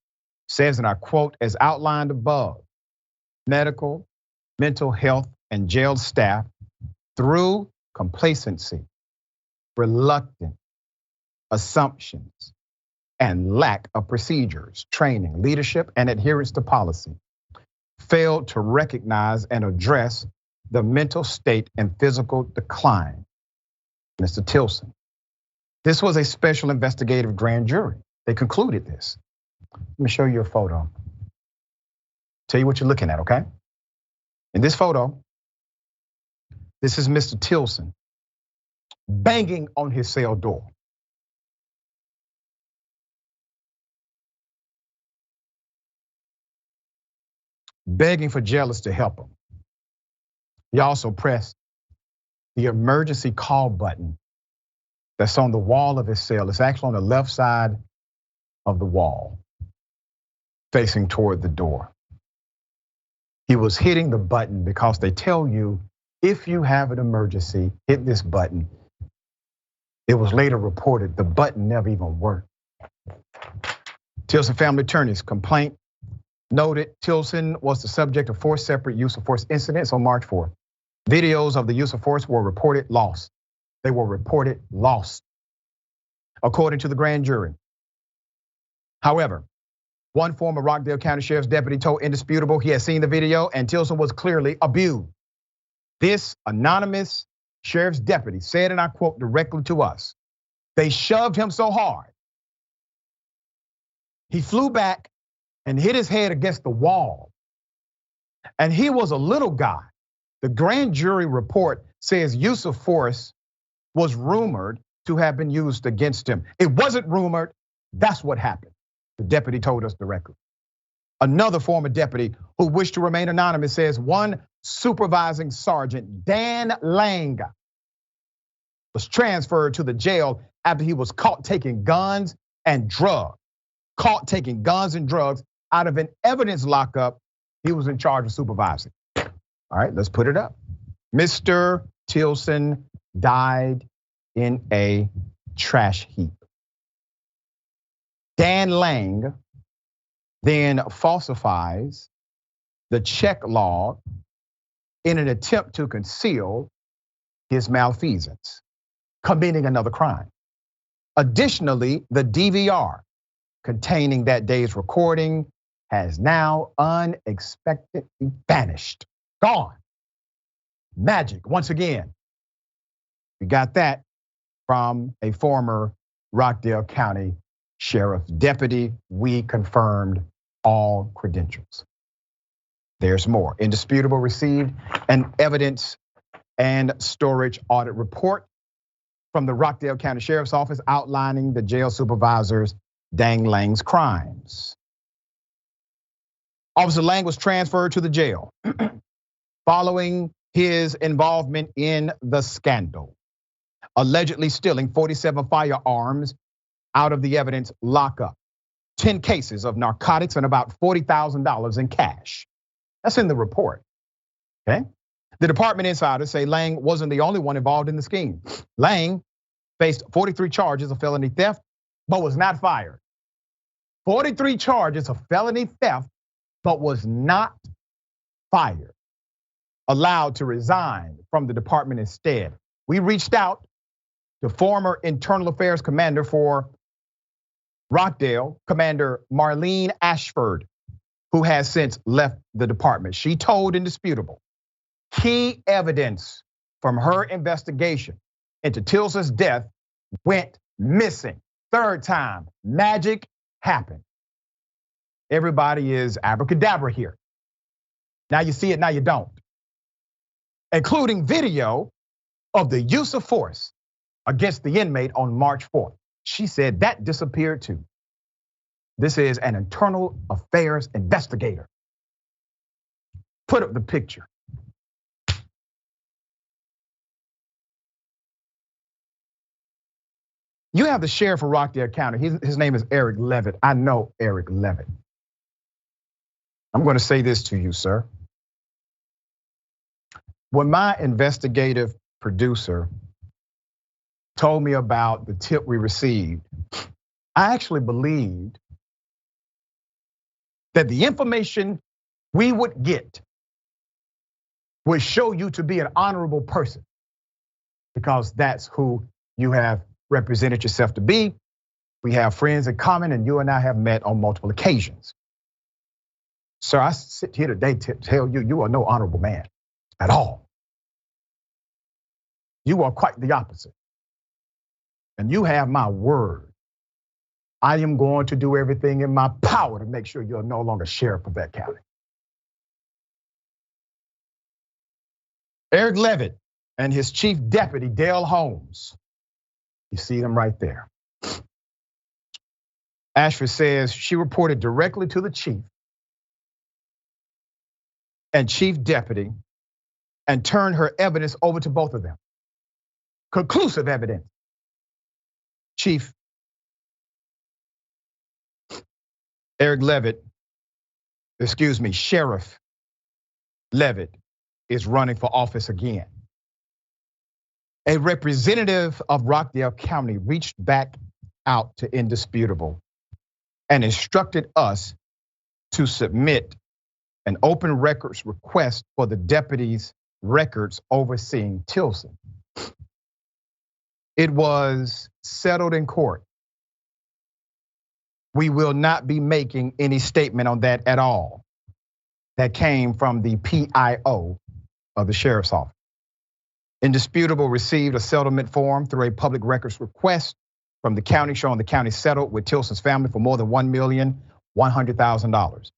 says, and I quote, as outlined above, medical, mental health, and jail staff, through complacency, reluctant assumptions, and lack of procedures, training, leadership, and adherence to policy, failed to recognize and address the mental state and physical decline. Mr. Tilson. This was a special investigative grand jury. They concluded this. Let me show you a photo. Tell you what you're looking at, okay? In this photo, this is Mr. Tilson banging on his cell door. Begging for jailers to help him. He also pressed the emergency call button that's on the wall of his cell. It's actually on the left side of the wall. facing toward the door. He was hitting the button because they tell you if you have an emergency, hit this button. It was later reported the button never even worked. Tilson family attorney's complaint noted Tilson was the subject of 4 separate use of force incidents on March 4th. Videos of the use of force were reported lost. They were reported lost, according to the grand jury. However, one former Rockdale County Sheriff's deputy told Indisputable he had seen the video and Tilson was clearly abused. This anonymous sheriff's deputy said, and I quote directly to us, "They shoved him so hard, he flew back and hit his head against the wall. And he was a little guy." The grand jury report says use of force was rumored to have been used against him. It wasn't rumored, that's what happened, the deputy told us directly. Another former deputy who wished to remain anonymous says one supervising sergeant, Dan Lang, was transferred to the jail after he was caught taking guns and drugs. Caught taking guns and drugs out of an evidence lockup he was in charge of supervising. All right, let's put it up. Mr. Tilson died in a trash heap. Dan Lang then falsifies the check log in an attempt to conceal his malfeasance, committing another crime. Additionally, the DVR containing that day's recording has now unexpectedly vanished. Gone. Magic, once again. We got that from a former Rockdale County Sheriff's deputy. We confirmed all credentials. There's more. Indisputable received an evidence and storage audit report from the Rockdale County Sheriff's Office outlining the jail supervisor's Dan Lang's crimes. Officer Lang was transferred to the jail following his involvement in the scandal, allegedly stealing 47 firearms out of the evidence lockup, 10 cases of narcotics and about $40,000 in cash. That's in the report, okay? The department insiders say Lang wasn't the only one involved in the scheme. Lang faced 43 charges of felony theft, but was not fired. 43 charges of felony theft, but was not fired. Allowed to resign from the department instead. We reached out to former Internal Affairs Commander for Rockdale, Commander Marlene Ashford, who has since left the department. She told Indisputable key evidence from her investigation into Tilson's death went missing. Third time, magic happened. Everybody is abracadabra here. Now you see it, now you don't. Including video of the use of force against the inmate on March 4th. She said that disappeared too. This is an internal affairs investigator. Put up the picture. You have the sheriff of Rockdale County. His name is Eric Levitt. I know Eric Levitt. I'm going to say this to you, sir. When my investigative producer told me about the tip we received, I actually believed that the information we would get would show you to be an honorable person, because that's who you have represented yourself to be. We have friends in common, and you and I have met on multiple occasions. Sir, I sit here today to tell you, you are no honorable man at all. You are quite the opposite. And you have my word. I am going to do everything in my power to make sure you're no longer sheriff of that county. Eric Levitt and his chief deputy, Dale Holmes. You see them right there. Ashford says she reported directly to the chief and chief deputy and turned her evidence over to both of them. Conclusive evidence. Chief Eric Levitt Sheriff Levitt is running for office again. A representative of Rockdale County reached back out to Indisputable and instructed us to submit an open records request for the deputy's records overseeing Tilson. It was settled in court. We will not be making any statement on that at all. That came from the PIO of the sheriff's office. Indisputable received a settlement form through a public records request from the county showing the county settled with Tilson's family for more than $1,100,000.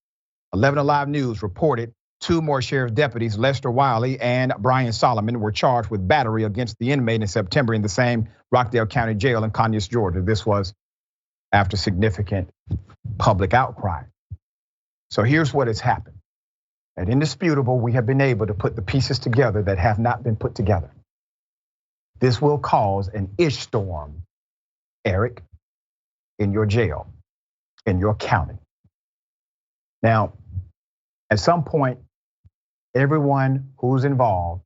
11 Alive News reported 2 more sheriff deputies, Lester Wiley and Brian Solomon, were charged with battery against the inmate in September in the same Rockdale County Jail in Conyers, Georgia. This was after significant public outcry. So here's what has happened. At Indisputable, we have been able to put the pieces together that have not been put together. This will cause an ish storm, Eric, in your jail, in your county. Now, at some point, everyone who's involved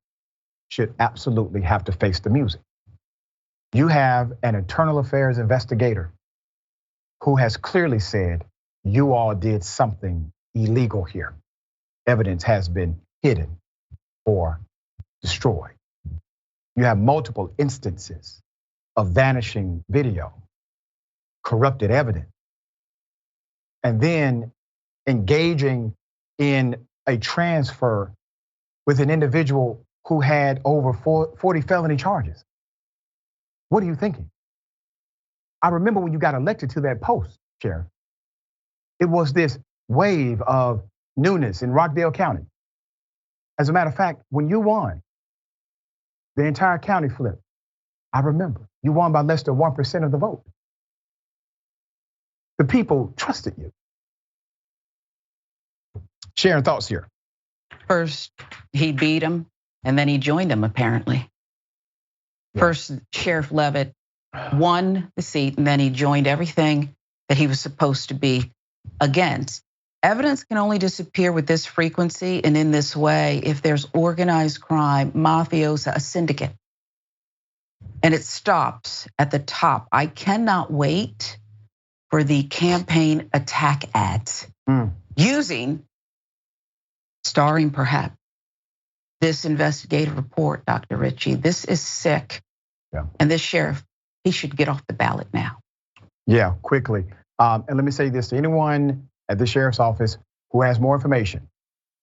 should absolutely have to face the music. You have an internal affairs investigator who has clearly said, you all did something illegal here. Evidence has been hidden or destroyed. You have multiple instances of vanishing video, corrupted evidence, and then engaging in a transfer with an individual who had over 40 felony charges. What are you thinking? I remember when you got elected to that post, Sharon. It was this wave of newness in Rockdale County. As a matter of fact, when you won, the entire county flipped. I remember you won by less than 1% of the vote. The people trusted you. Sharon, thoughts here. First, he beat him, and then he joined him, apparently. Yeah. First, Sheriff Levitt won the seat, and then he joined everything that he was supposed to be against. Evidence can only disappear with this frequency and in this way if there's organized crime, mafiosa, a syndicate. And it stops at the top. I cannot wait for the campaign attack ads starring perhaps this investigative report, Dr. Richey. This is sick. Yeah. And this sheriff, he should get off the ballot now. Yeah, quickly. And let me say this to anyone at the sheriff's office who has more information.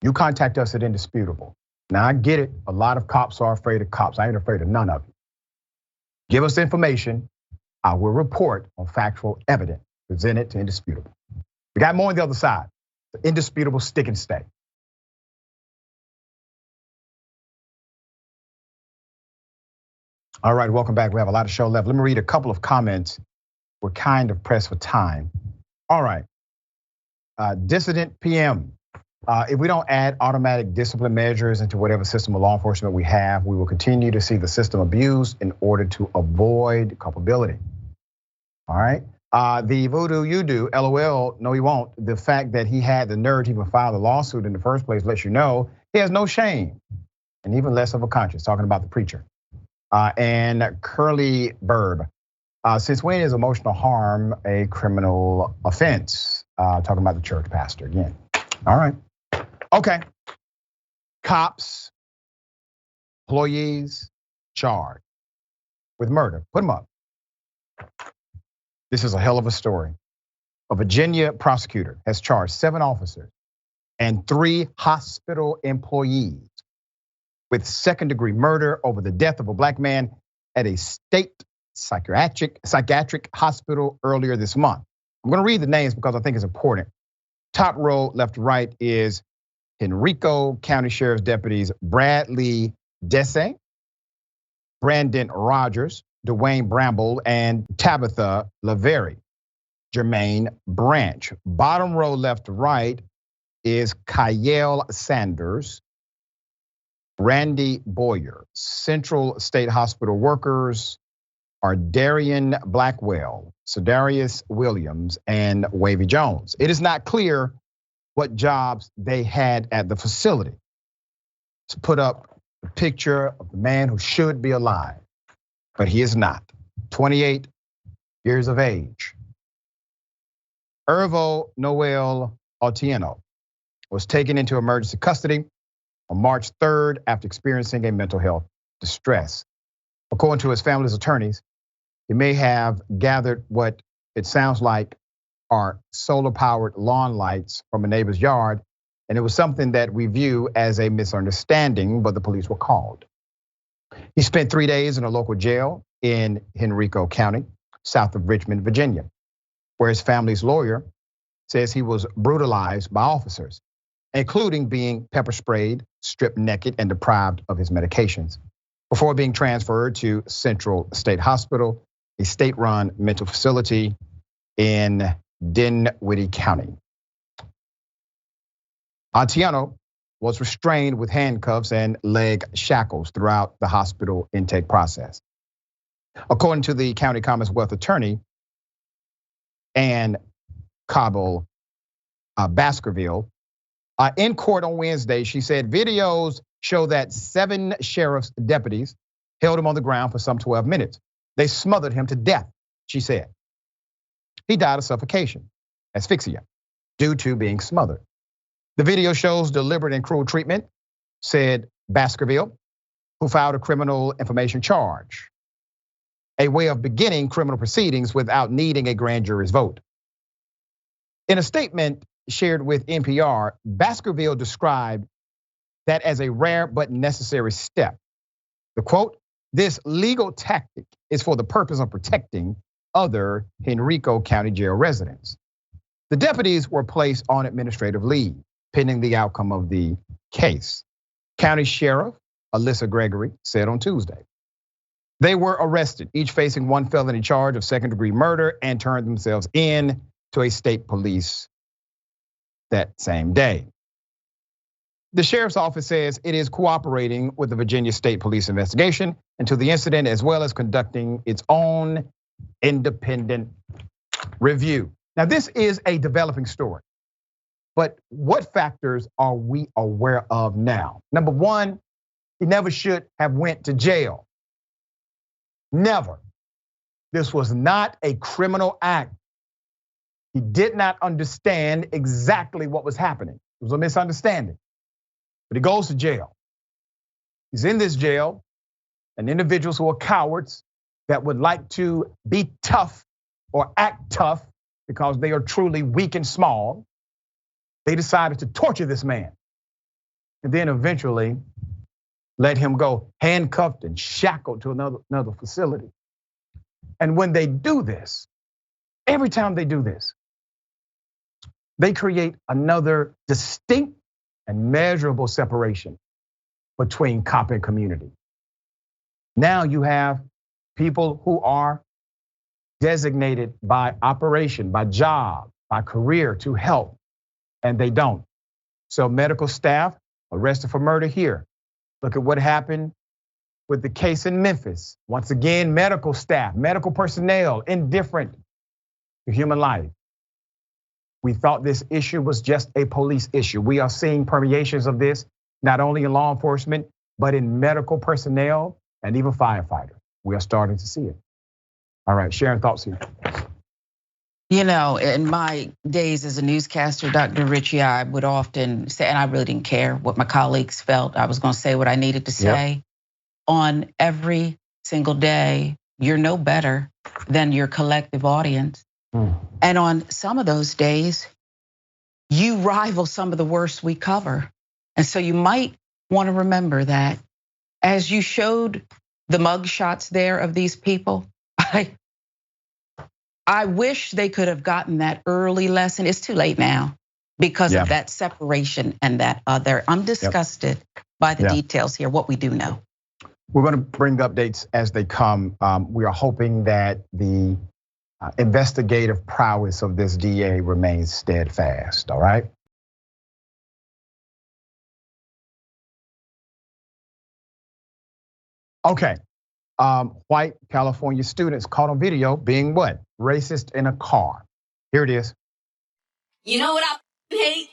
You contact us at Indisputable. Now I get it, a lot of cops are afraid of cops. I ain't afraid of none of you. Give us information, I will report on factual evidence, present it to Indisputable. We got more on the other side. The Indisputable stick and stay. All right, welcome back. We have a lot of show left. Let me read a couple of comments. We're kind of pressed for time. All right. Dissident PM. If we don't add automatic discipline measures into whatever system of law enforcement we have, we will continue to see the system abused in order to avoid culpability. All right. The voodoo you do, LOL, no he won't. The fact that he had the nerve to even file the lawsuit in the first place lets you know he has no shame and even less of a conscience, talking about the preacher. And Curly Burb, since when is emotional harm a criminal offense? Talking about the church pastor again. All right. Okay. Cops, employees charged with murder. Put them up. This is a hell of a story. A Virginia prosecutor has charged 7 officers and 3 hospital employees with second-degree murder over the death of a black man at a state psychiatric hospital earlier this month. I'm gonna read the names because I think it's important. Top row, left to right, is Henrico County Sheriff's deputies Bradley Desse, Brandon Rogers, Dwayne Bramble, and Tabitha Lavery, Jermaine Branch. Bottom row, left to right, is Kyle Sanders, Randy Boyer. Central State Hospital workers are Darian Blackwell, Cedarius Williams, and Wavy Jones. It is not clear what jobs they had at the facility. To put up a picture of the man who should be alive, but he is not. 28 years of age. Ervo Noel Otieno was taken into emergency custody on March 3rd after experiencing a mental health distress. According to his family's attorneys, he may have gathered what it sounds like are solar-powered lawn lights from a neighbor's yard, and it was something that we view as a misunderstanding, but the police were called. He spent 3 days in a local jail in Henrico County, south of Richmond, Virginia, where his family's lawyer says he was brutalized by officers, including being pepper sprayed, stripped naked, and deprived of his medications, before being transferred to Central State Hospital, a state-run mental facility in Dinwiddie County. Otieno was restrained with handcuffs and leg shackles throughout the hospital intake process. According to the county Commonwealth attorney, Ann Cobble Baskerville, in court on Wednesday, she said videos show that 7 sheriff's deputies held him on the ground for some 12 minutes. They smothered him to death, she said. He died of suffocation, asphyxia, due to being smothered. The video shows deliberate and cruel treatment, said Baskerville, who filed a criminal information charge, a way of beginning criminal proceedings without needing a grand jury's vote. In a statement shared with NPR, Baskerville described that as a rare but necessary step. The quote, "This legal tactic is for the purpose of protecting other Henrico County jail residents." The deputies were placed on administrative leave pending the outcome of the case, County Sheriff Alyssa Gregory said on Tuesday. They were arrested, each facing one felony charge of second-degree murder, and turned themselves in to a state police that same day. The sheriff's office says it is cooperating with the Virginia State Police investigation into the incident, as well as conducting its own independent review. Now, this is a developing story, but what factors are we aware of now? Number one, he never should have went to jail. Never. This was not a criminal act. He did not understand exactly what was happening. It was a misunderstanding. But he goes to jail. He's in this jail, and individuals who are cowards that would like to be tough or act tough because they are truly weak and small, they decided to torture this man. And then eventually let him go handcuffed and shackled to another facility. And when they do this, every time they do this, they create another distinct and measurable separation between cop and community. Now you have people who are designated by operation, by job, by career to help, and they don't. So medical staff arrested for murder here. Look at what happened with the case in Memphis. Once again, medical staff, medical personnel, indifferent to human life. We thought this issue was just a police issue. We are seeing permeations of this, not only in law enforcement, but in medical personnel and even firefighters. We are starting to see it. All right, Sharon, thoughts here. You know, in my days as a newscaster, Dr. Richey, I would often say, and I really didn't care what my colleagues felt. I was going to say what I needed to say. Yep. On every single day, you're no better than your collective audience. And on some of those days, you rival some of the worst we cover. And so you might want to remember that as you showed the mug shots there of these people, I wish they could have gotten that early lesson. It's too late now because of that separation and that other. I'm disgusted by the details here, what we do know. We're going to bring the updates as they come. We are hoping that the investigative prowess of this DA remains steadfast, all right? Okay, white California students caught on video being what? Racist in a car. Here it is. You know what I hate?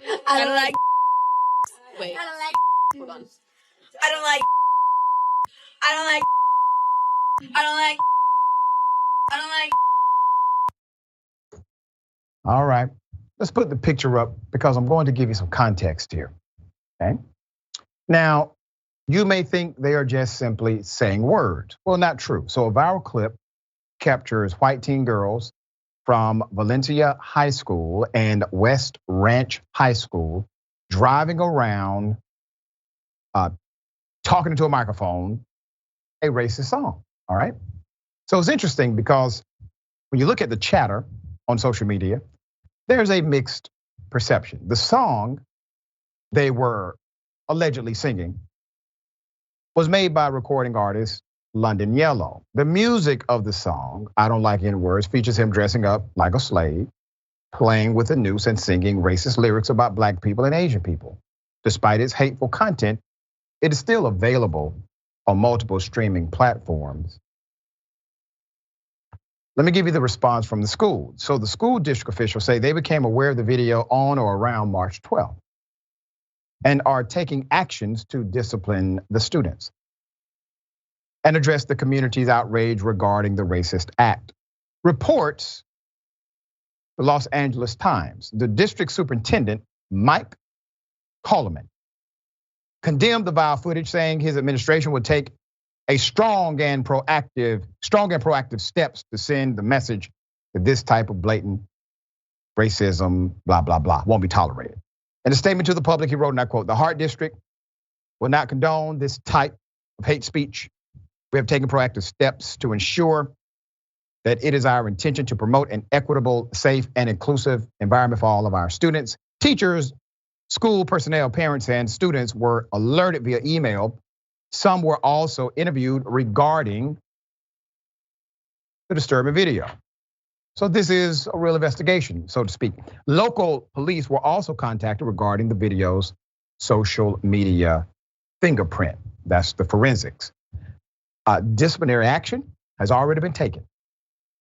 I don't like. Wait. I don't like. Hold on. I don't like. I don't like. I don't like. I don't like. All right, let's put the picture up because I'm going to give you some context here, okay? Now, you may think they are just simply saying words. Well, not true. So a viral clip captures white teen girls from Valencia High School and West Ranch High School driving around, talking into a microphone, a racist song, all right? So it's interesting because when you look at the chatter on social media, there's a mixed perception. The song they were allegedly singing was made by recording artist London Yellow. The music of the song, I Don't Like Any Words, features him dressing up like a slave, playing with a noose and singing racist lyrics about black people and Asian people. Despite its hateful content, it is still available on multiple streaming platforms. Let me give you the response from the school. So the school district officials say they became aware of the video on or around March 12th and are taking actions to discipline the students and address the community's outrage regarding the racist act. Reports the Los Angeles Times, the district superintendent, Mike Coleman, condemned the vile footage, saying his administration would take a strong and proactive steps to send the message that this type of blatant racism, blah, blah, blah, won't be tolerated. In a statement to the public, he wrote, and I quote, "The Hart District will not condone this type of hate speech. We have taken proactive steps to ensure that it is our intention to promote an equitable, safe, and inclusive environment for all of our students. Teachers, school personnel, parents, and students were alerted via email. Some were also interviewed regarding the disturbing video." So this is a real investigation, so to speak. Local police were also contacted regarding the video's social media fingerprint. That's the forensics. Disciplinary action has already been taken,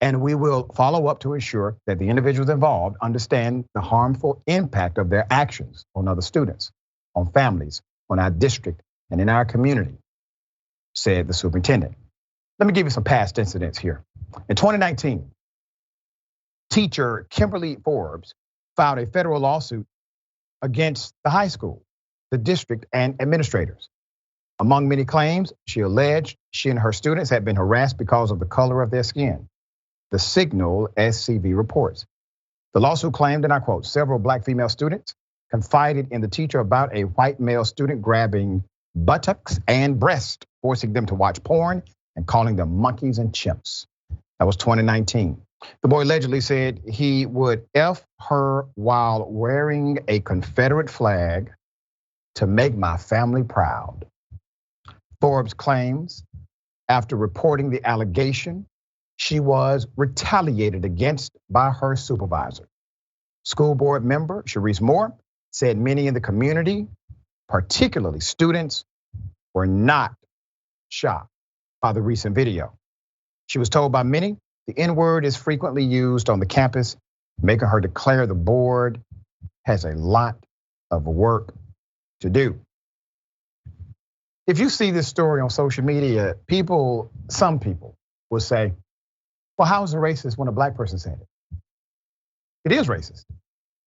and we will follow up to ensure that the individuals involved understand the harmful impact of their actions on other students, on families, on our district, and in our community, said the superintendent. Let me give you some past incidents here. In 2019, teacher Kimberly Forbes filed a federal lawsuit against the high school, the district, and administrators. Among many claims, she alleged she and her students had been harassed because of the color of their skin. The Signal SCV reports. The lawsuit claimed, and I quote, "Several black female students confided in the teacher about a white male student grabbing buttocks and breasts, forcing them to watch porn and calling them monkeys and chimps." That was 2019. The boy allegedly said he would F her while wearing a Confederate flag to make my family proud. Forbes claims after reporting the allegation, she was retaliated against by her supervisor. School board member Sharice Moore said many in the community, particularly students, were not shocked by the recent video. She was told by many the N-word is frequently used on the campus, making her declare the board has a lot of work to do. If you see this story on social media, some people will say, well, how is it racist when a black person said it? It is racist.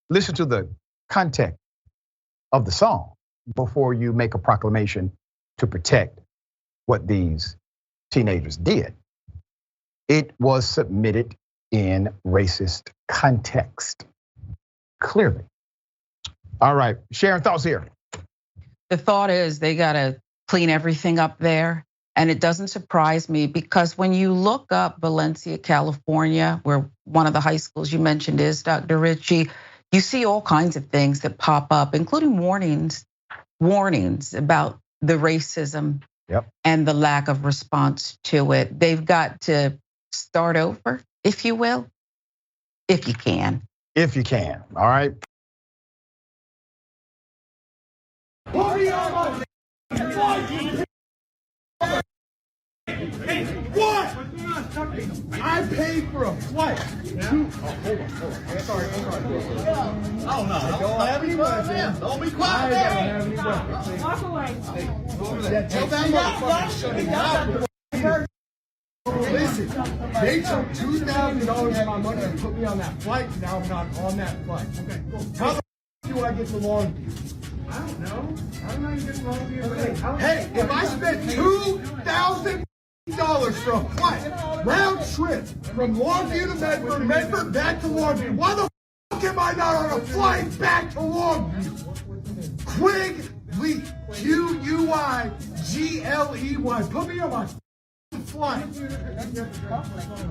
Listen to the context of the song before you make a proclamation to protect what these teenagers did. It was submitted in racist context, clearly. All right, Sharon, thoughts here. The thought is they gotta clean everything up there. And it doesn't surprise me because when you look up Valencia, California, where one of the high schools you mentioned is, Dr. Richey, you see all kinds of things that pop up, including warnings about the racism and the lack of response to it. They've got to start over, if you will, if you can. If you can, all right? What? I paid for a flight. Yeah. Hold on. Sorry. Oh, no. I don't have any weapons. Don't be quiet, man. I don't have any weapons. Walk away. Yeah, tell that motherfucker shut up. Listen, they took $2,000 of my money and put me on that flight. Now I'm not on that flight. Okay. How the do I get the long view? I don't know. I don't know how you get the long view. Hey, if I spent $2,000 for a flight, round trip from Longview to Medford, Medford back to Longview, why the fuck am I not on a flight back to Longview? Quigley, Q-U-I-G-L-E-Y. Put me on my flight.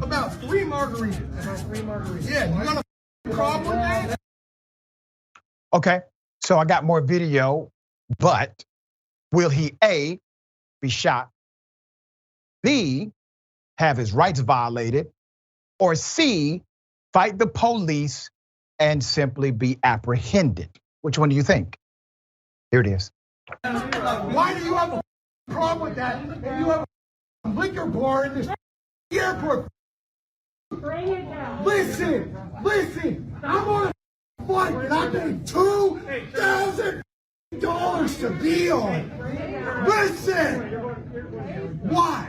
About 3 margaritas. Yeah, you got a problem with that? Okay, so I got more video, but will he A, be shot, B, have his rights violated, or C, fight the police and simply be apprehended? Which one do you think? Here it is. Why do you have a problem with that? And you have a liquor bar in the airport. Bring it down. Listen, I'm on a flight and I paid $2,000 to be on. Listen, why?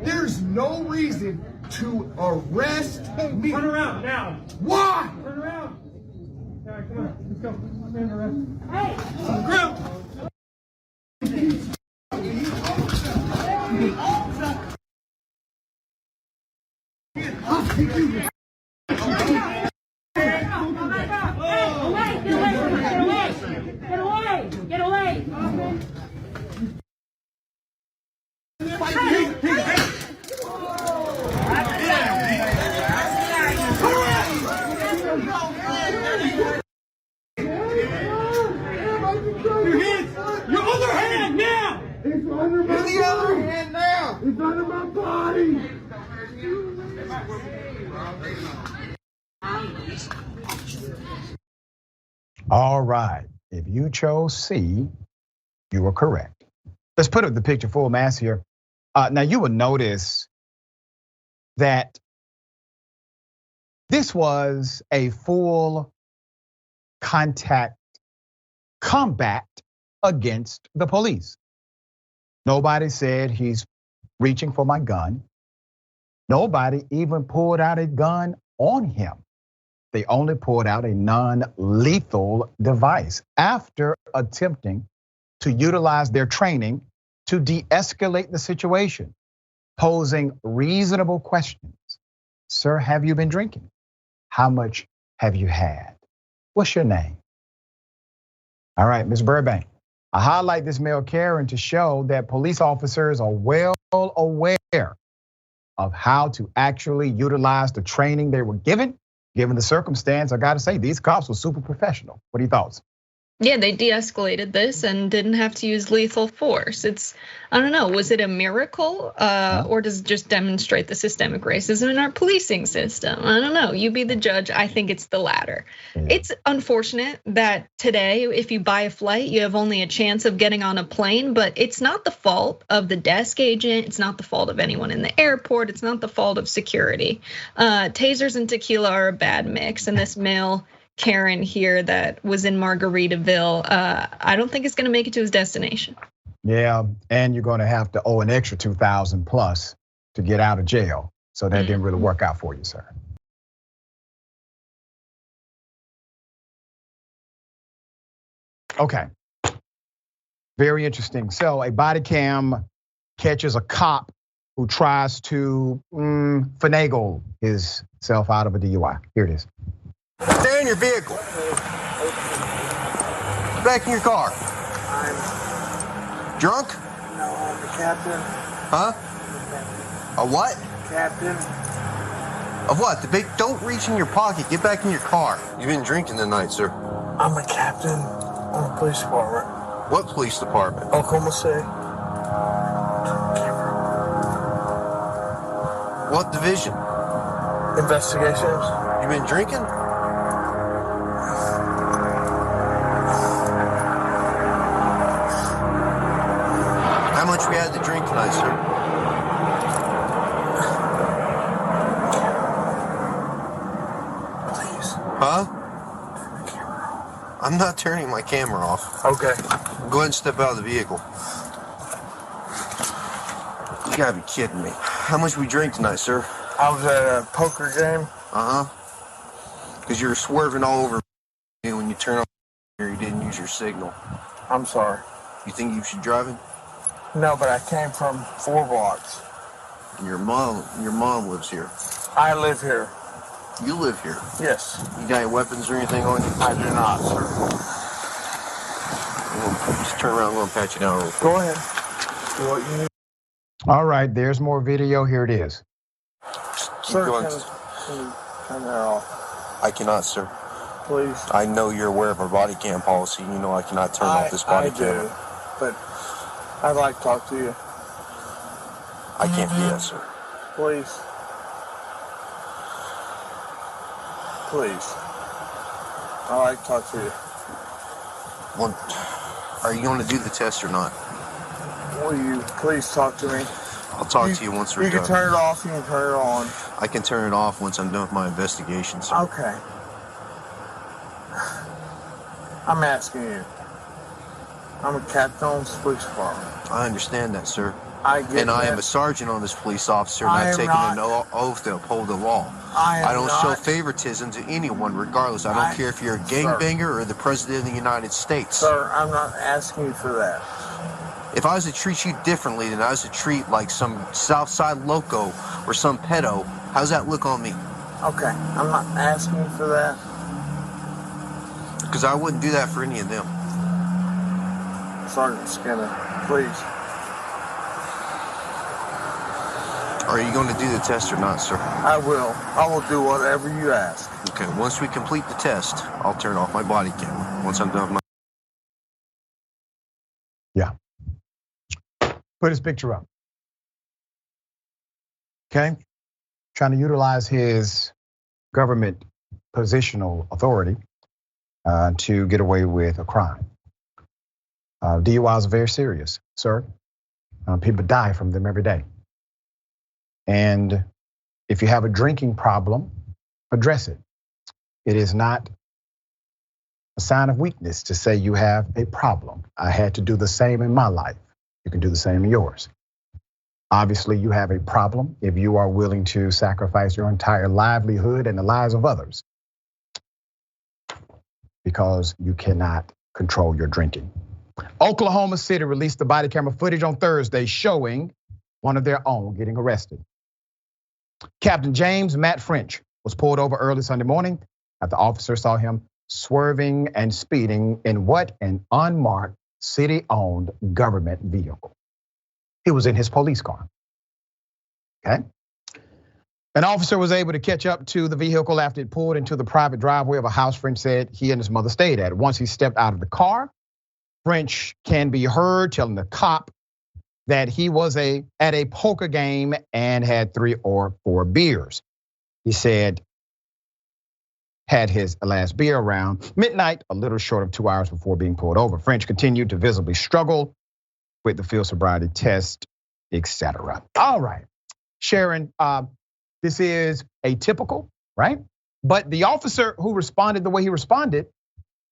There's no reason to arrest me. Turn around now. Why? Turn around. All right, come on. Let's go. I'm in arrest. Hey. Grip. I'll take you. Get away! Your other hand now! It's under my body. The other hand now! It's under my body! All right, if you chose C, you were correct. Let's put up the picture full mass here. Now you will notice that this was a full contact combat against the police. Nobody said he's reaching for my gun. Nobody even pulled out a gun on him. They only pulled out a non-lethal device after attempting to utilize their training to de-escalate the situation, posing reasonable questions. Sir, have you been drinking? How much have you had? What's your name? All right, Ms. Burbank, I highlight this male Karen to show that police officers are well aware of how to actually utilize the training they were given the circumstance. I gotta say, these cops were super professional. What are your thoughts? Yeah, they de-escalated this and didn't have to use lethal force. I don't know, was it a miracle or does it just demonstrate the systemic racism in our policing system? I don't know, you be the judge. I think it's the latter. It's unfortunate that today, if you buy a flight, you have only a chance of getting on a plane, but it's not the fault of the desk agent. It's not the fault of anyone in the airport. It's not the fault of security. Tasers and tequila are a bad mix, and this male Karen here that was in Margaritaville, I don't think it's gonna make it to his destination. Yeah, and you're gonna have to owe an extra 2,000 plus to get out of jail. So that didn't really work out for you, sir. Okay, very interesting. So a body cam catches a cop who tries to finagle himself out of a DUI. Here it is. Stay in your vehicle. Back in your car. I'm drunk? No, I'm the captain. Huh? A what? Captain. Of what? Don't reach in your pocket. Get back in your car. You've been drinking tonight, sir. I'm a captain on the police department. What police department? Oklahoma City. What division? Investigations. You been drinking? How much we had to drink tonight, sir? I'm not turning my camera off. Okay. Go ahead and step out of the vehicle. You gotta be kidding me. How much we drink tonight, sir? I was at a poker game. Because you're swerving all over me when you turn on here. You didn't use your signal. I'm sorry. You think you should drive it? No, but I came from 4 blocks. Your mom lives here. I live here. You live here? Yes. You got any weapons or anything on you? I do not, sir. Just turn around, I'm gonna pat you down real quick. Go ahead. Do what you need. All right, there's more video. Here it is. Sir, going. can you turn that off? I cannot, sir. Please. I know you're aware of our body cam policy. You know I cannot turn off this body camera. I do, but I'd like to talk to you. I can't do that, sir. Please. Please. I'd like to talk to you. Well, are you going to do the test or not? Will you please talk to me? I'll talk to you once we're done. You can turn it off, you can turn it on. I can turn it off once I'm done with my investigation, sir. Okay. I'm asking you. I'm a captain on the police department. I understand that, sir. I get and I that. am a sergeant on this police officer, and I've taken an oath to uphold the law. I don't show favoritism to anyone, regardless. I don't care if you're a gangbanger or the president of the United States. Sir, I'm not asking you for that. If I was to treat you differently than I was to treat like some Southside loco or some pedo, how's that look on me? Okay, I'm not asking you for that. Because I wouldn't do that for any of them. Sergeant Skinner, please. Are you going to do the test or not, sir? I will. I will do whatever you ask. Okay, once we complete the test, I'll turn off my body camera. Once I'm done with my... Yeah. Put his picture up. Okay? Trying to utilize his government positional authority to get away with a crime. DUIs are very serious, sir. People die from them every day. And if you have a drinking problem, address it. It is not a sign of weakness to say you have a problem. I had to do the same in my life. You can do the same in yours. Obviously, you have a problem if you are willing to sacrifice your entire livelihood and the lives of others because you cannot control your drinking. Oklahoma City released the body camera footage on Thursday showing one of their own getting arrested. Captain James Matt French was pulled over early Sunday morning after officers saw him swerving and speeding in what an unmarked city-owned government vehicle. He was in his police car. Okay. An officer was able to catch up to the vehicle after it pulled into the private driveway of a house French said he and his mother stayed at. Once he stepped out of the car, French can be heard telling the cop that he was at a poker game and had 3 or 4 beers. He said had his last beer around midnight, a little short of 2 hours before being pulled over. French continued to visibly struggle with the field sobriety test, etc. All right, Sharon, this is atypical, right? But the officer who responded the way he responded,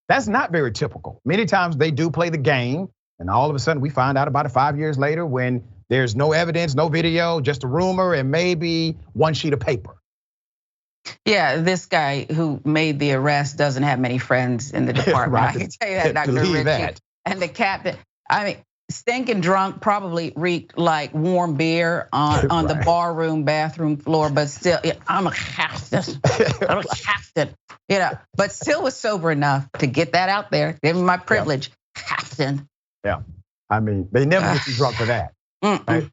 that's not very typical. Many times they do play the game, and all of a sudden we find out about it 5 years later when there's no evidence, no video, just a rumor and maybe one sheet of paper. Yeah, this guy who made the arrest doesn't have many friends in the department. Right. I can tell you that, Dr. Richey. And the captain, I mean, stinking drunk, probably reeked like warm beer on the barroom, bathroom floor, but still, I'm a captain. I'm a captain, but still was sober enough to get that out there. Give me my privilege, captain. Yeah, I mean, they never get you drunk for that. Right?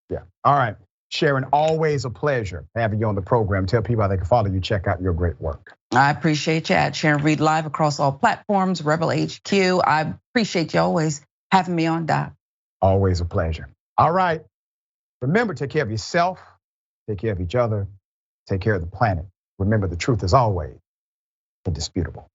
Yeah, all right. Sharon, always a pleasure having you on the program. Tell people how they can follow you, check out your great work. I appreciate you at Sharon Reed Live across all platforms, Rebel HQ. I appreciate you always having me on, Doc. Always a pleasure. All right. Remember, take care of yourself, take care of each other, take care of the planet. Remember, the truth is always indisputable.